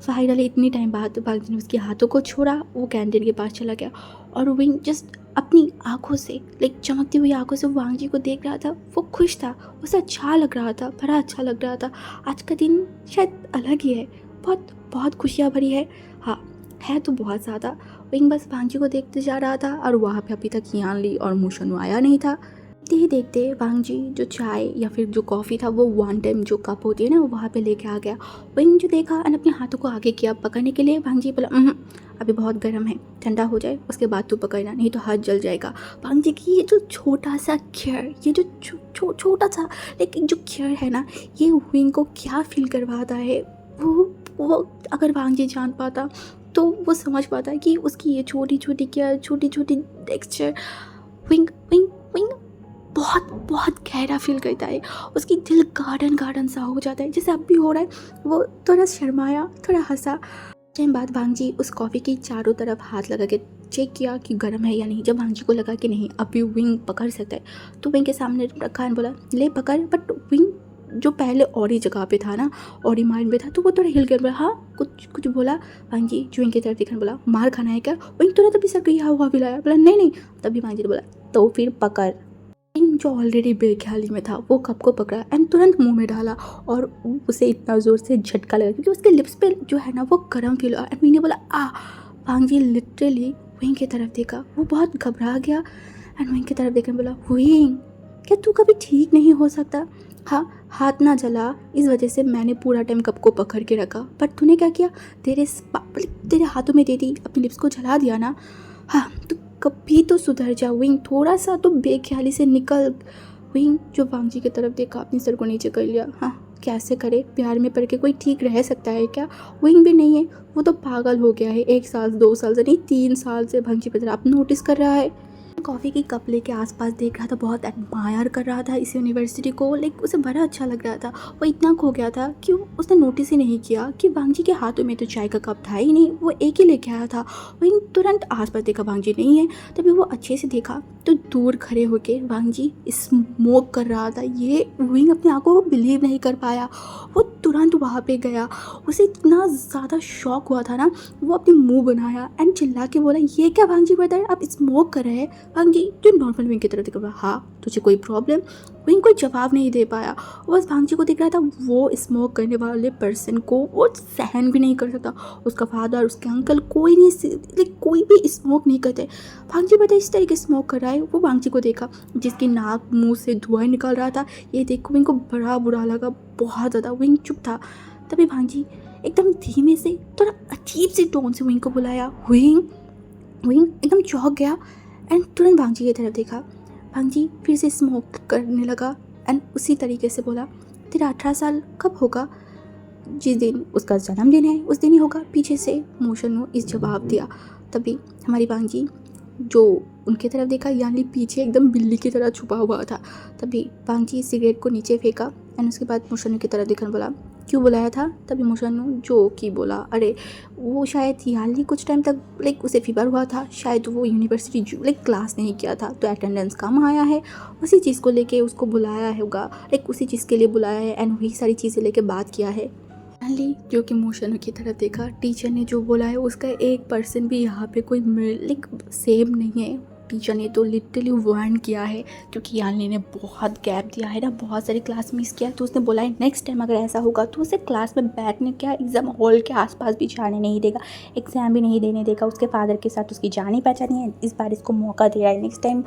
फाइनली इतनी टाइम बाद वांगजी ने उसके हाथों को छोड़ा, वो कैंटीन के पास चला गया और विंग जस्ट अपनी आंखों से लाइक चमकती हुई आंखों से वांगजी को देख रहा था। वो खुश था, उसे अच्छा लग रहा था, बड़ा अच्छा लग रहा था। आज का दिन शायद अलग ही है, बहुत बहुत खुशियाँ भरी है। हाँ, है तो बहुत ज़्यादा। विंग बस वांगजी को देखते जा रहा था और वहाँ पे अभी तक यान ली और मोशनु आया नहीं था। देखते ही देखते वांगजी जो चाय या फिर जो कॉफ़ी था वो वन टाइम जो कप होती है ना वो वहाँ पे लेके आ गया। विंग जो देखा और अपने हाथों को आगे किया पकड़ने के लिए। वांगजी बोला, अभी बहुत गर्म है, ठंडा हो जाए उसके बाद तू पकड़ना, नहीं तो हाथ जल जाएगा। वांगजी की ये जो छोटा सा केयर, ये जो छोटा सा लेकिन जो केयर है ना, ये विंग को क्या फील करवाता है, वो अगर वांगजी जान पाता तो वो समझ पाता कि उसकी ये छोटी छोटी केयर, छोटी छोटी टेक्सचर विंग विंग विंग बहुत बहुत गहरा फील करता है। उसकी दिल गार्डन सा हो जाता है जैसे अब भी हो रहा है। वो थोड़ा शर्माया, थोड़ा हंसा। टाइम बाद वांगजी उस कॉफ़ी की चारों तरफ हाथ लगा के चेक किया कि गर्म है या नहीं। जब वांगजी को लगा कि नहीं अभी विंग पकड़ सकता है तो विंग के सामने रखा और बोला, ले पकड़। बट विंग जो पहले और ही जगह पे था ना, और ही माइंड में था, तो वो थोड़ा हिल कर बोला, हाँ कुछ बोला। वांगजी जो विंग की तरफ देखकर बोला, मार खाना है क्या? विंग तुरंत अभी सर को हुआ बिलाया, बोला नहीं। तभी वांगजी ने बोला, तो फिर पकड़। विंग जो ऑलरेडी बेख्याली में था वो कप को पकड़ा एंड तुरंत मुंह में डाला और उसे इतना ज़ोर से झटका लगा क्योंकि उसके लिप्स पे जो है ना वो गर्म फील हुआ। एंड विंग ने बोला, वांगजी लिटरली विंग की तरफ देखा, वो बहुत घबरा गया एंड विंग की तरफ देखकर बोला, विंग क्या तू कभी ठीक नहीं हो सकता? हाँ, हाथ ना जला इस वजह से मैंने पूरा टाइम कप को पकड़ के रखा, पर तूने क्या किया, तेरे हाथों में दे दी, अपने लिप्स को जला दिया ना। हाँ, तो कभी तो सुधर जा विंग, थोड़ा सा तो बेख्याली से निकल। विंग जो वांगजी की तरफ देखा, अपने सर को नीचे कर लिया। हाँ, कैसे करे, प्यार में पड़ के कोई ठीक रह सकता है क्या? विंग भी नहीं है, वो तो पागल हो गया है। 1 साल 2 साल से नहीं 3 साल से वांगजी पर आप नोटिस कर रहा है। कॉफ़ी की कप लेके आसपास देख रहा था, बहुत एडमायर कर रहा था इस यूनिवर्सिटी को। लाइक उसे बड़ा अच्छा लग रहा था। वो इतना खो गया था कि उसने नोटिस ही नहीं किया कि वांगजी के हाथों में तो चाय का कप था ही नहीं, वो एक ही लेके आया था। विंग तुरंत आसपास देखा वांगजी नहीं है। तभी वो अच्छे से देखा तो दूर खड़े होके वांगजी स्मोक कर रहा था। ये विंग अपनी आंखों को बिलीव नहीं कर पाया। वो तुरंत वहाँ पे गया, उसे इतना ज़्यादा शॉक हुआ था ना, वो अपनी मुंह बनाया एंड चिल्ला के बोला, ये क्या वांगजी ब्रदर, आप स्मोक कर रहे हैं? वांगजी जो नॉर्मल विंग की तरह देख रहा, हाँ तुझे कोई प्रॉब्लम? विंग कोई जवाब नहीं दे पाया, वो बस वांगजी को देख रहा था। वो स्मोक करने वाले पर्सन को वो सहन भी नहीं कर सकता। उसका फादर, उसके अंकल, कोई नहीं, कोई भी स्मोक नहीं करते। वांगजी बेटा इस तरीके स्मोक कर रहा है। वो वांगजी को देखा जिसकी नाक मुंह से धुआं निकल रहा था। ये देख विंग को बड़ा बुरा लगा, बहुत ज़्यादा। विंग चुप था। तभी भांजी एकदम धीमे से थोड़ा अजीब सी टोन से विंग को बुलाया, विंग। विंग एकदम चौंक गया एंड तुरंत भांजी की तरफ देखा। भांजी फिर से स्मोक करने लगा एंड उसी तरीके से बोला, तेरा 18 साल कब होगा? जिस दिन उसका जन्मदिन है उस दिन ही होगा, पीछे से मोशन ने इस जवाब दिया। तभी हमारी भांजी जो उनके तरफ देखा, यानी पीछे एकदम बिल्ली की तरह छुपा हुआ था। तभी भांजी सिगरेट को नीचे फेंका एंड उसके बाद मोशन की तरफ देखकर बोला, क्यों बुलाया था? तभी मोशन जो कि बोला, अरे वो शायद यानी कुछ टाइम तक लाइक उसे फीवर हुआ था, शायद वो यूनिवर्सिटी लाइक क्लास नहीं किया था तो अटेंडेंस कम आया है, उसी चीज़ को लेके उसको बुलाया होगा, लाइक उसी चीज़ के लिए बुलाया है एंड वही सारी चीज़ें लेके बात किया है। फाइनली जो कि मोशन की तरफ देखा, टीचर ने जो बोला है उसका 1% भी यहाँ पे कोई लाइक सेम नहीं है। टीचर ने तो लिटरली वार्न किया है, क्योंकि यानी ने बहुत गैप दिया है ना, बहुत सारी क्लास मिस किया, तो उसने बोला है नेक्स्ट टाइम अगर ऐसा होगा तो उसे क्लास में बैठने क्या एग्ज़ाम हॉल के आसपास भी जाने नहीं देगा, एग्ज़ाम भी नहीं देने देगा। उसके फादर के साथ उसकी जानी पहचानी है, इस बार इसको मौका दे रहा है, नेक्स्ट टाइम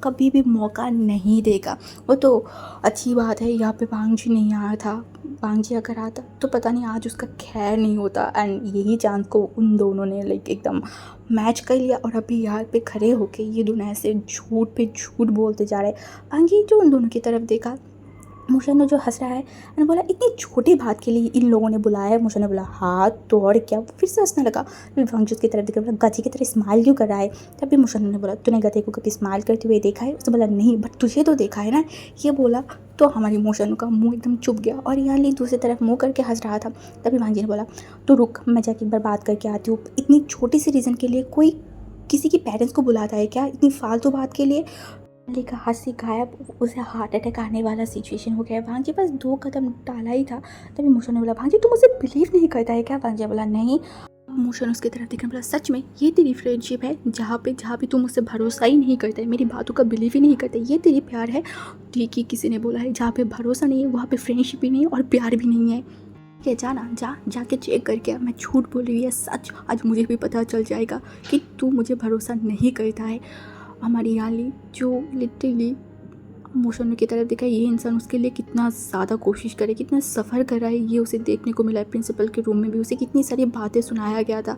कभी भी मौका नहीं देगा। वो तो अच्छी बात है यहाँ पे भांजी नहीं आया था, भांजी अगर आता तो पता नहीं आज उसका खैर नहीं होता। एंड यही चांस को उन दोनों ने लाइक एकदम मैच कर लिया और अभी यहाँ पे खड़े होके ये दोनों ऐसे झूठ पे झूठ बोलते जा रहे हैं। भांजी जो उन दोनों की तरफ देखा, मोशन ने जो हंस रहा है मैंने बोला, इतनी छोटी बात के लिए इन लोगों ने बुलाया है? मोशन ने बोला, हाँ तो और क्या। फिर से हंसने लगा। फिर भांजी उसकी तरफ देखकर बोला, गधे की तरह स्माइल क्यों कर रहा है? तभी मोशन ने बोला, तूने गधे को कभी स्माइल करते हुए देखा है? उसने बोला, नहीं, बट तुझे तो देखा है ना। ये बोला तो हमारी मोशन का मुंह एकदम चुप गया और यहाँ ली दूसरी तरफ मुँह करके हंस रहा था। तभी भांजी ने बोला, तो रुक, मैं जाके एक बार बात करके आती हूँ। इतनी छोटी सी रीज़न के लिए कोई किसी के पेरेंट्स को बुलाता है क्या, इतनी फालतू बात के लिए? का हंसी गायब, उसे हार्ट अटैक आने वाला सिचुएशन हो गया। भांजी बस 2 कदम डाला ही था। तभी मोशन ने बोला, भांजी तुम मुझे बिलीव नहीं करता है क्या? भांजी बोला, नहीं। मोशन उसकी तरफ देखने बोला, सच में ये तेरी फ्रेंडशिप है जहाँ पे तुम मुझसे भरोसा ही नहीं करता है, मेरी बातों का बिलीव ही नहीं करता, ये तेरी प्यार है? ठीक ही किसी ने बोला है, जहाँ पे भरोसा नहीं है वहाँ पे फ्रेंडशिप भी नहीं है और प्यार भी नहीं है। ये जाना जाके चेक करके आ, मैं झूठ बोल रही है सच, आज मुझे भी पता चल जाएगा कि तू मुझे भरोसा नहीं करता है। हमारी याली जो लिटरली मोशन की तरफ देखा, ये इंसान उसके लिए कितना ज़्यादा कोशिश करे, कितना सफ़र कर रहा है, ये उसे देखने को मिला है। प्रिंसिपल के रूम में भी उसे कितनी सारी बातें सुनाया गया था।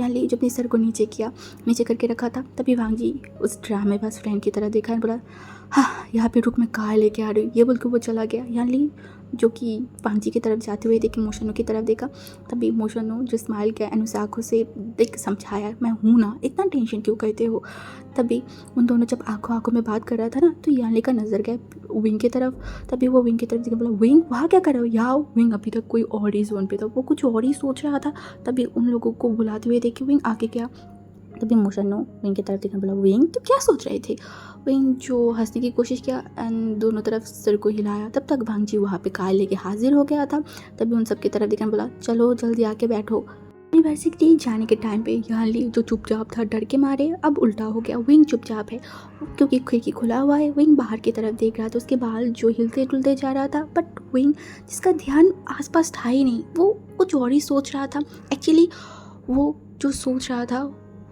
याली जब अपने सर को नीचे करके रखा था, तभी भांजी उस ड्रामे बस फ्रेंड की तरह देखा है, बोला, हाँ यहाँ पे रुक, मैं कार लेके आ रही हूँ। ये बोल के वो चला गया। याली जो कि भांजी की तरफ जाते हुए देखे, मोशनों की तरफ देखा। तभी मोशनों जो स्माइल किया एंड उसे आँखों से देख समझाया, मैं हूँ ना, इतना टेंशन क्यों करते हो। तभी उन दोनों जब आंखों में बात कर रहा था ना, तो यानी का नज़र गया विंग की तरफ। तभी वो विंग की तरफ देखा, बोला, विंग वहाँ क्या कर रहे हो? यहाँ विंग अभी तक कोई और ही जोन पे था, वो कुछ और ही सोच रहा था। तभी उन लोगों को बुलाते हुए देखे विंग आगे गया। तभी मोशन ने विंग की तरफ देखने बोला, विंग तो क्या सोच रहे थे? विंग जो हंसने की कोशिश किया एंड दोनों तरफ सिर को हिलाया। तब तक भांजी वहाँ पे कार लेके हाजिर हो गया था। तभी उन सब की तरफ देखने बोला, चलो जल्दी आके बैठो। यूनिवर्सिटी जाने के टाइम पे याली जो चुपचाप था डर के मारे, अब उल्टा हो गया, विंग चुपचाप है क्योंकि खिड़की खुला हुआ है। विंग बाहर की तरफ देख रहा था, उसके बाल जो हिलते डुलते जा रहा था, बट विंग जिसका ध्यान आसपास था ही नहीं, वो कुछ और ही सोच रहा था। एक्चुअली वो जो सोच रहा था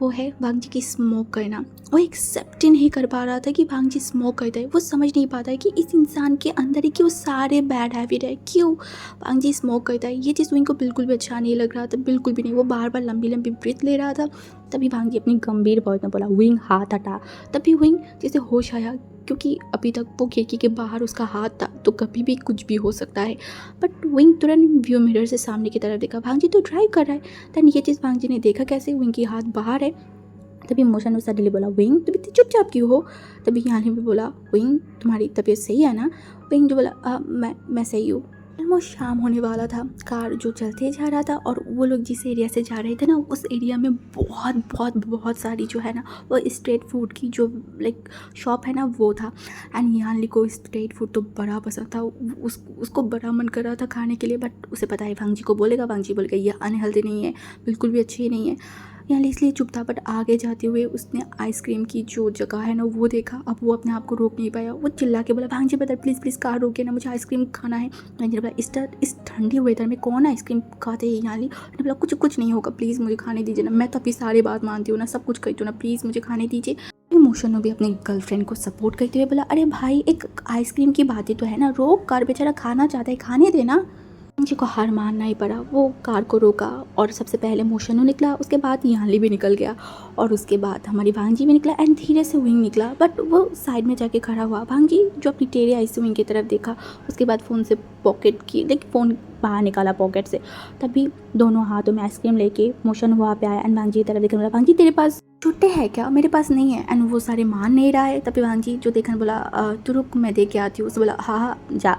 वो है भांजी की स्मोक करना। वो एक्सेप्ट ही नहीं कर पा रहा था कि भांजी स्मोक करता है। वो समझ नहीं पाता है कि इस इंसान के अंदर ही क्यों सारे बैड हैबिट है, क्यों भांजी स्मोक करता है। ये चीज़ विंग को बिल्कुल भी अच्छा नहीं लग रहा था, बिल्कुल भी नहीं। वो बार बार लंबी लंबी ब्रीथ ले रहा था। तभी भांजी अपनी गंभीर वॉइस में बोला, विंग हाथ हटा। तभी विंग जैसे होश आया, क्योंकि अभी तक वो खिड़की के बाहर उसका हाथ था, तो कभी भी कुछ भी हो सकता है। बट विंग तुरंत व्यू मिरर से सामने की तरफ देखा, भांजी तो ड्राइव कर रहा है। देन ये चीज़ भांजी ने देखा कैसे, विंग की हाथ बाहर है। तभी मोशन ने सडनली बोला, विंग तुम इतनी चुपचाप क्यों हो? तभी यानी भी बोला, विंग तुम्हारी तबीयत सही है ना? विंग जो बोला, मैं सही हूँ। ऑलमोस्ट शाम होने वाला था, कार जो चलते जा रहा था और वो लोग जिस एरिया से जा रहे थे ना, उस एरिया में बहुत बहुत बहुत सारी जो है ना वो स्ट्रीट फूड की जो लाइक शॉप है ना वो था। एंड यानली को स्ट्रीट फूड तो बड़ा पसंद था, उसको बड़ा मन कर रहा था खाने के लिए। बट उसे पता है भांजी को बोलेगा, भांजी बोलेगा ये अनहेल्दी नहीं है, बिल्कुल भी अच्छी नहीं है। यानी इसलिए चुप था। बट आगे जाते हुए उसने आइसक्रीम की जो जगह है ना वो देखा। अब वो अपने आप को रोक नहीं पाया, वो चिल्ला के बोला, भांजी बता प्लीज़ प्लीज़ कार रोके ना, मुझे आइसक्रीम खाना है। भांजी ने बोला, इस ठंडी वेदर में कौन आइसक्रीम खाते हैं? यानी ने बोला, कुछ नहीं होगा, प्लीज़ मुझे खाने दीजिए ना, मैं तो अपनी सारी बात मानती हूँ ना, सब कुछ करती हूँ ना, प्लीज़ मुझे खाने दीजिए। मोशन ने भी अपनी गर्लफ्रेंड को सपोर्ट करते हुए बोला, अरे भाई एक आइसक्रीम की बात ही तो है ना, रोक कार, बेचारा खाना चाहता है, खाने देना। जी को हार मानना ही पड़ा। वो कार को रोका और सबसे पहले मोशनु निकला, उसके बाद यानली भी निकल गया और उसके बाद हमारी भांजी भी निकला एंड धीरे से विंग निकला, बट वो साइड में जाके खड़ा हुआ। भांजी जो अपनी टेढ़ी आई से विंग की तरफ देखा, उसके बाद फ़ोन से पॉकेट की देखिए फ़ोन बाहर निकाला पॉकेट से, तभी दोनों हाथों में आइसक्रीम लेके मोशनु वहाँ पे आया एंड भांजी की तरफ देखने बोला, भांजी तेरे पास छुट्टे है क्या? मेरे पास नहीं है। एंड वो सारे मान नहीं रहा है। तभी भांजी जो देखने बोला, तू रुक मैं दे के आती हूँ। उसने बोला हाँ हाँ जा।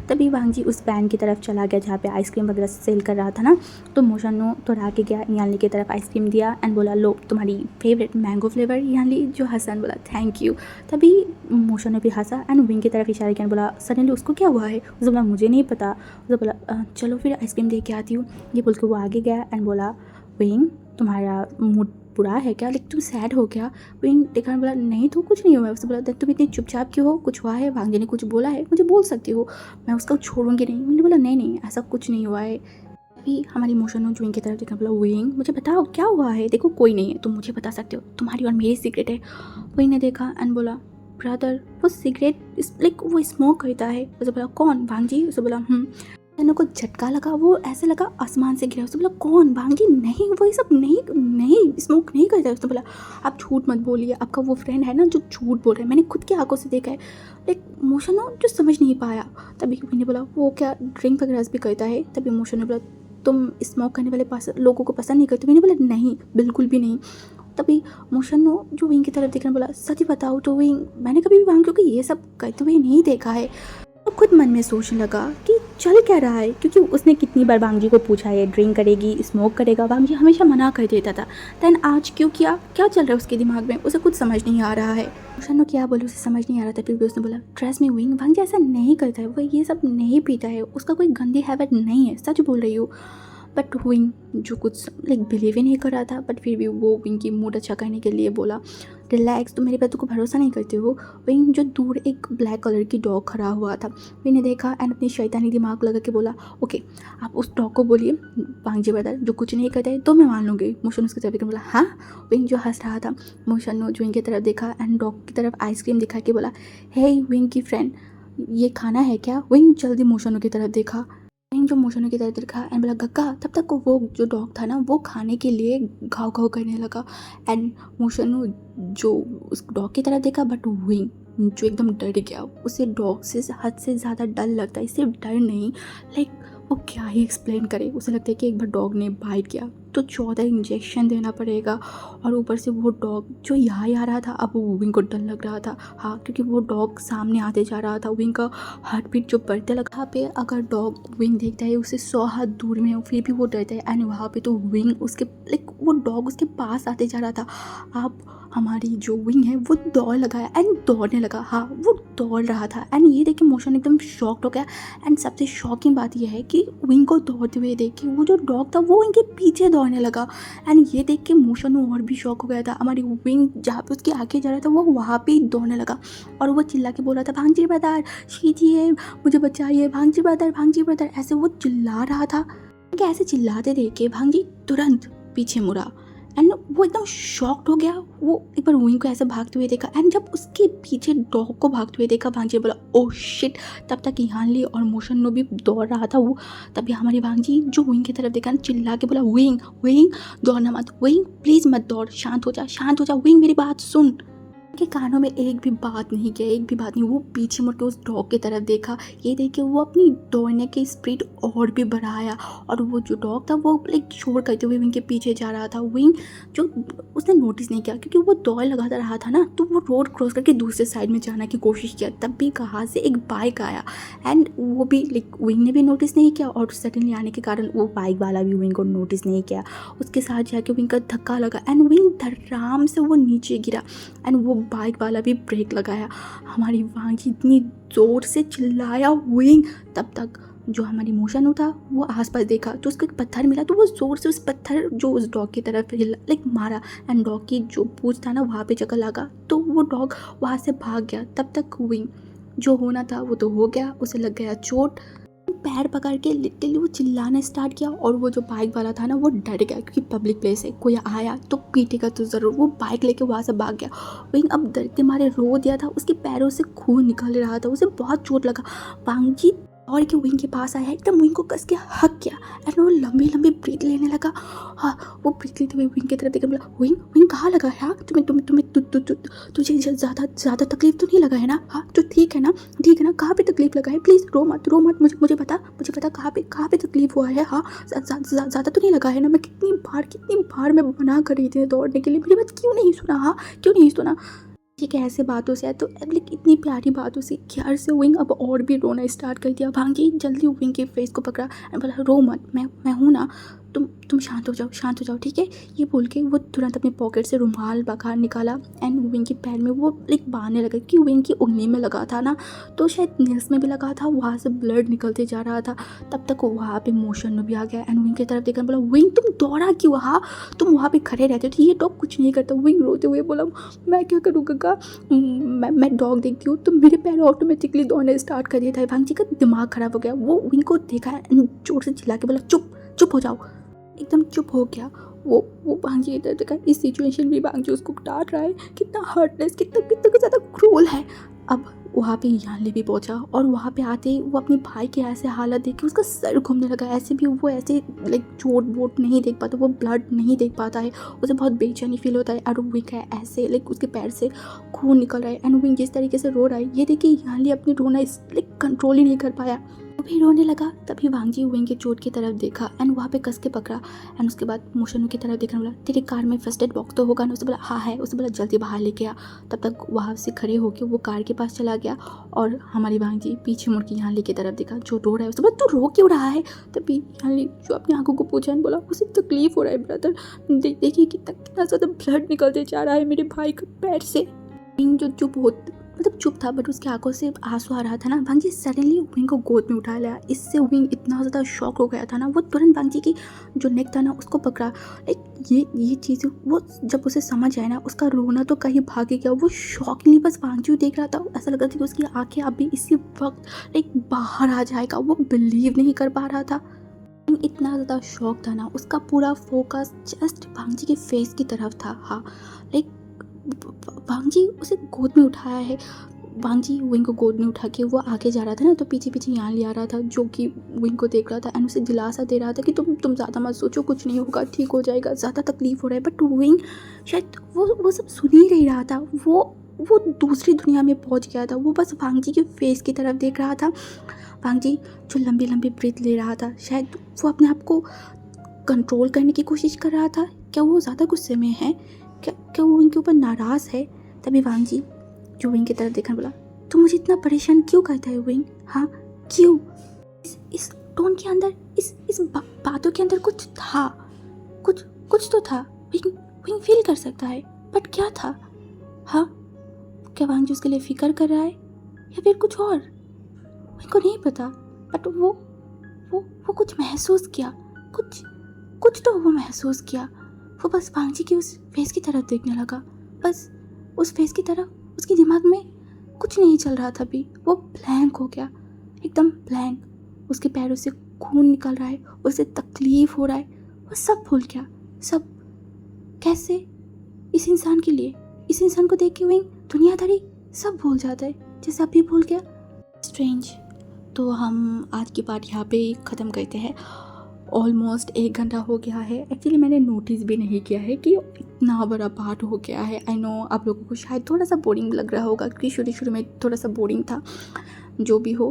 तभी भांजी उस वैन की तरफ चला गया जहाँ पे आइसक्रीम वगैरह सेल कर रहा था ना, तो मोशनु थोड़ा आके गया, यानली की तरफ आइसक्रीम दिया एंड बोला लो तुम्हारी फेवरेट मैंगो फ्लेवर। यानली जो हसन बोला थैंक यू। तभी मोशनु भी हंसा एंड विंग की तरफ इशारा किया, बोला सडनली उसको क्या हुआ है? उसने बोला मुझे नहीं पता। उसने बोला चलो फिर आइसक्रीम दे के आती हूँ। ये बोल के वो आगे गया एंड बोला विंग तुम्हारा मूड बुरा है क्या, लेकिन तुम सैड हो क्या? विंग देखा बोला नहीं तो कुछ नहीं हुआ है। उसने बोला तुम इतनी चुपचाप क्यों हो, कुछ हुआ है? भांजी ने कुछ बोला है? मुझे बोल सकती हो, मैं उसका छोड़ूंगी नहीं। मैंने बोला नहीं नहीं ऐसा कुछ नहीं हुआ है। अभी हमारी मोशनु जो विंग की तरफ देखा, बोला विंग मुझे बताओ क्या हुआ है? देखो कोई नहीं है, तुम मुझे बता सकते हो, तुम्हारी और मेरी सीक्रेट है। विंग ने देखा एंड बोला ब्रदर वो सिगरेट लाइक वो स्मोक करता है। उसे बोला कौन? भांजी। उसे बोला मैंने को झटका लगा, वो ऐसे लगा आसमान से गिरा। उसने बोला कौन? भांगी नहीं वो ये सब नहीं नहीं स्मोक नहीं करता है। उसने बोला आप झूठ मत बोलिए, आपका वो फ्रेंड है ना जो झूठ बोल रहा है, मैंने खुद की आंखों से देखा है। लाइक मोशनु जो समझ नहीं पाया। तभी मैंने बोला वो क्या ड्रिंक वगैरह भी करता है? तभी मोशनु ने बोला तुम स्मोक करने वाले लोगों को पसंद नहीं करते? मैंने बोला नहीं बिल्कुल भी नहीं। तभी मोशनु जो विंग की तरफ देखने बोला सच बताओ तो विंग मैंने कभी भी भांगियों को ये सब करते हुए नहीं देखा है। तो खुद मन में सोचने लगा कि चल क्या रहा है, क्योंकि उसने कितनी बार भांजी को पूछा है ड्रिंक करेगी स्मोक करेगा, भांजी हमेशा मना कर देता था। देन आज क्यों किया, क्या चल रहा है उसके दिमाग में, उसे कुछ समझ नहीं आ रहा है। मोशनु क्या बोले उसे समझ नहीं आ रहा था। फिर भी उसने बोला ट्रस्ट मी विंग भांजी ऐसा नहीं करता है, वो ये सब नहीं पीता है, उसका कोई गंदी हैबिट नहीं है, सच बोल रही हूँ। बट विंग जो कुछ लाइक बिलीव ही नहीं कर रहा था, बट फिर भी वो विंग की मूड अच्छा करने के लिए बोला रिलैक्स, तो मेरी बातों को भरोसा नहीं करते हो। विंग जो दूर एक ब्लैक कलर की डॉग खड़ा हुआ था, विंग ने देखा एंड अपनी शैतानी दिमाग लगा के बोला ओके आप उस डॉग को बोलिए भांजी ब्रदर जो कुछ नहीं करता है तो मैं मान लूँगी। मोशनु उसकी तरफ देखकर बोला हाँ। विंग जो हंस रहा था, मोशनु जो विंग की तरफ देखा एंड डॉग की तरफ आइसक्रीम दिखा के बोला हे विंग की फ्रेंड ये खाना है क्या? विंग जल्दी मोशनु की तरफ देखा, जो मोशनु की तरफ देखा एंड बोला गग्गा। तब तक वो जो डॉग था ना वो खाने के लिए घाव घाव करने लगा एंड मोशनु जो उस डॉग की तरफ देखा, बट विंग जो एकदम डर गया। उसे डॉग से हद से ज़्यादा डर लगता है, सिर्फ डर नहीं लाइक वो क्या ही एक्सप्लेन करे। उसे लगता है कि एक बार डॉग ने बाइट किया तो 14 इंजेक्शन देना पड़ेगा, और ऊपर से वो डॉग जो यहाँ आ रहा था अब वो विंग को डर लग रहा था। हाँ क्योंकि वो डॉग सामने आते जा रहा था, विंग का हार्ट बीट जो बढ़ते लगा। वहाँ पे अगर डॉग विंग देखता है उसे 100 हाथ दूर में हो फिर भी वो डरता है एंड वहाँ पे तो विंग उसके लाइक वो डॉग उसके पास आते जा रहा था। अब हमारी जो विंग है वो दौड़ लगाया एंड दौड़ने लगा। हाँ वो दौड़ रहा था एंड ये देख के मोशनु एकदम शॉक्ड हो गया। एंड सबसे शॉकिंग बात यह है कि विंग को दौड़ते हुए देख के वो जो डॉग था वो इनके पीछे दौड़ने लगा एंड ये देख के मोशनु और भी शॉक हो गया था। हमारी विंग जहाँ पे उसके आगे जा रहा था वो वहाँ पे ही दौड़ने लगा और वो चिल्ला के बोल रहा था भांजी ब्रदर शीजिए मुझे बचाइए, भांजी ब्रदर ऐसे वो चिल्ला रहा था। ऐसे चिल्लाते देख के भांजी तुरंत पीछे मुड़ा एंड वो एकदम शॉक्ड हो गया। वो एक बार विंग को ऐसे भागते हुए देखा एंड जब उसके पीछे डॉग को भागते हुए देखा भांजी बोला ओ शिट। तब तक यानली और मोशनु भी दौड़ रहा था वो। तभी हमारी भांजी जो विंग की तरफ देखा चिल्ला के बोला विंग दौड़ना मत, विंग प्लीज़ मत दौड़, शांत हो जा विंग मेरी बात सुन। के कानों में एक भी बात नहीं। वो पीछे मुड़ के उस डॉग की तरफ देखा। ये देख के वो अपनी दौड़ने की स्पीड और भी बढ़ाया और वो जो डॉग था वो लाइक शोर करते हुए विंग के पीछे जा रहा था। विंग जो उसने नोटिस नहीं किया क्योंकि वो दौड़ लगाता रहा था ना, तो वो रोड क्रॉस करके दूसरे साइड में जाने की कोशिश किया। तब भी कहाँ से एक बाइक आया एंड वो भी लाइक विंग ने भी नोटिस नहीं किया और सडनली आने के कारण वो बाइक वाला भी विंग को नोटिस नहीं किया। उसके साथ जाके विंग का धक्का लगा एंड विंग धड़ाम से वो नीचे गिरा एंड वो बाइक वाला भी ब्रेक लगाया। हमारी भांजी इतनी जोर से चिल्लाया विंग। तब तक जो हमारी मोशनु था वो आसपास देखा तो उसको एक पत्थर मिला, तो वो जोर से उस पत्थर जो उस डॉग की तरफ लाइक मारा एंड डॉग की जो पूंछ था ना वहाँ पे जगह लगा तो वो डॉग वहाँ से भाग गया। तब तक विंग जो होना था वो तो हो गया, उसे लग गया चोट। पैर पकड़ के लिटरली वो चिल्लाना स्टार्ट किया और वो जो बाइक वाला था ना वो डर गया क्योंकि पब्लिक प्लेस है, कोई आया तो पीटेगा तो ज़रूर। वो बाइक लेके वहाँ से भाग गया। विंग अब डर के मारे रो दिया था, उसके पैरों से खून निकल रहा था, उसे बहुत चोट लगा। भांजी और के विंग के पास आया, एकदम विंग को कस के हक किया एंड वो लंबी लंबी ब्रीथ लेने लगा। हाँ, वो ब्रीथ लेते हुए विंग की तरफ देखकर बोला, विंग विंग कहाँ लगा है? हाँ, तुम्हें तुम्हें तुम्हें तु, तु, तु, तुझे ज़्यादा ज़्यादा तकलीफ तो नहीं लगा है ना? हाँ, तो ठीक है ना, ठीक है ना, कहाँ पे तकलीफ लगा है? प्लीज़ रो मत, मुझे बता कहाँ पे तकलीफ हुआ है? हाँ, ज़्यादा तो नहीं लगा है ना? मैं कितनी बार मैं मना कर रही थी दौड़ने के लिए, मेरी बात क्यों नहीं सुना? हाँ, क्यों नहीं सुना? ठीक है, ऐसे बातों से है तो लाइक इतनी प्यारी बातों से यार से विंग अब और भी रोना स्टार्ट कर दिया। भांगी जल्दी विंग के फेस को पकड़ा एंड बोला, रो मत, मैं हूँ ना, तुम शांत हो जाओ, ठीक है। ये बोल के वो तुरंत अपने पॉकेट से रुमाल बाहर निकाला एंड विंग के पैर में वो लाइक बांधने लगा, क्योंकि विंग की उंगली में लगा था ना, तो शायद नेल्स में भी लगा था, वहाँ से ब्लड निकलते जा रहा था। तब तक वहाँ पे मोशन में भी आ गया एंड विंग की तरफ देखकर बोला, विंग तुम दौड़ा क्यों? हाँ, तुम वहाँ पे खड़े रहते हो तो ये डॉग कुछ नहीं करता। विंग रोते हुए बोला, मैं क्या करूँ काका, मैं डॉग देखती हूँ तो मेरे पैर ऑटोमेटिकली दौड़ने स्टार्ट कर दिया था। भांजी का दिमाग खराब हो गया, वो विंग को देखा एंड जोर से चिल्ला के बोला, चुप हो जाओ, एकदम चुप हो गया। वो भांजी इधर देखा, इस सिचुएशन में भांजी उसको डांट रहा है, कितना हर्टलेस, कितना ज़्यादा क्रूल है। अब वहाँ पे यानली भी पहुँचा और वहाँ पे आते ही वो अपने भाई की ऐसे हालत देख के उसका सर घूमने लगा। ऐसे भी वो ऐसे लाइक चोट वोट नहीं देख पाता, वो ब्लड नहीं देख पाता है, उसे बहुत बेचैनी फील होता है। और विंग है ऐसे लाइक उसके पैर से खून निकल रहा है एंड विंग जिस तरीके से रो रहा है, ये देखिए यानली अपनी रोना लाइक कंट्रोल ही नहीं कर पाया, वो भी रोने लगा। तभी वांगजी विंग के चोट की तरफ देखा एंड वहाँ पे कस के पकड़ा एंड उसके बाद मोशनू की तरफ देखने बोला, तेरी कार में फर्स्ट एड बॉक्स तो होगा ना? उसे बोला हाँ है। उसे बोला जल्दी बाहर लेके आ। तब तक वहाँ से खड़े होके वो कार के पास चला गया और हमारी वांगजी पीछे मुड़ के यहाँ की तरफ देखा, जो रो रहा है। उसे बोला तू रो क्यों रहा है? तभी यहाँ जो अपनी आंखों को पूछा बोला, उसे तकलीफ हो रहा है ब्रदर, देखिए कितना ज़्यादा ब्लड निकलते जा रहा है मेरे भाई के पैर से। जो चुप था बट उसकी आंखों से आंसू आ रहा था ना। भांजी सडनली विंग को गोद में उठा लिया। इससे विंग इतना ज़्यादा शॉक हो गया था ना, वो तुरंत भांजी की जो नेक था ना उसको पकड़ा। लाइक ये चीज़ें वो जब उसे समझ आया ना, उसका रोना तो कहीं भाग गया, वो शॉकिंगली बस भांजी देख रहा था। ऐसा लग रहा था कि उसकी आंखें अभी इसी वक्त लाइक बाहर आ जाएगा, वो बिलीव नहीं कर पा रहा था। इतना ज़्यादा शॉक था ना, उसका पूरा फोकस जस्ट भांजी के फेस की तरफ था। हाँ, लाइक भांजी उसे गोद में उठाया है। भांजी विंग को गोद में उठा के वो आगे जा रहा था ना, तो पीछे यहाँ ले आ रहा था, जो कि विंग को देख रहा था एंड उसे दिलासा दे रहा था कि तुम ज़्यादा मत सोचो, कुछ नहीं होगा, ठीक हो जाएगा, ज़्यादा तकलीफ हो रहा है। बट विंग शायद वो सब सुन ही नहीं रहा था, वो दूसरी दुनिया में पहुंच गया था। वो बस भांजी के फेस की तरफ देख रहा था। भांजी जो लंबी लंबी ब्रीथ ले रहा था, शायद वो अपने आप को कंट्रोल करने की कोशिश कर रहा था। क्या वो ज़्यादा गुस्से में है? क्या वो इनके ऊपर नाराज़ है? तभी वांगजी जो विंग की तरफ देखकर बोला, तू मुझे इतना परेशान क्यों करता है विंग? हाँ, क्यों? इस टोन के अंदर, इस बातों के अंदर कुछ था, कुछ तो था। विंग फील कर सकता है, बट क्या था? हाँ, क्या वांगजी उसके लिए फिक्र कर रहा है या फिर कुछ और? विंग को नहीं पता, बट वो कुछ महसूस किया, कुछ तो वो महसूस किया। वो बस वांगजी के उस फेस की तरफ देखने लगा, बस उस फेस की तरफ। उसके दिमाग में कुछ नहीं चल रहा था अभी, वो ब्लैंक हो गया, एकदम ब्लैंक। उसके पैरों से खून निकल रहा है, उसे तकलीफ हो रहा है, वो सब भूल गया, सब। कैसे? इस इंसान के लिए, इस इंसान को देख के विंग दुनियादारी सब भूल जाता है, जैसे अभी भूल गया। स्ट्रेंज। तो हम आज की पार्ट यहाँ पे ख़त्म करते हैं। ऑलमोस्ट 1 घंटा हो गया है। एक्चुअली मैंने नोटिस भी नहीं किया है कि इतना बड़ा पार्ट हो गया है। आई नो आप लोगों को शायद थोड़ा सा बोरिंग लग रहा होगा, क्योंकि शुरू में थोड़ा सा बोरिंग था। जो भी हो,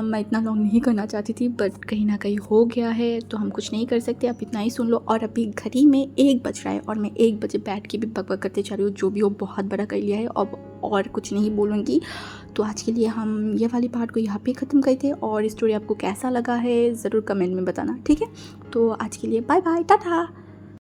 मैं इतना लॉन्ग नहीं करना चाहती थी, बट कहीं ना कहीं हो गया है तो हम कुछ नहीं कर सकते। आप इतना ही सुन लो। और अभी घड़ी में 1 बज रहा है और मैं 1 बजे बैठ के भी बकबक करते जा रही हूँ। जो भी हो, बहुत बड़ा कर लिया है, अब और कुछ नहीं बोलूँगी। तो आज के लिए हम ये वाली पार्ट को यहाँ पे ख़त्म करते हैं। और स्टोरी आपको कैसा लगा है ज़रूर कमेंट में बताना, ठीक है? तो आज के लिए बाय बाय, टाटा।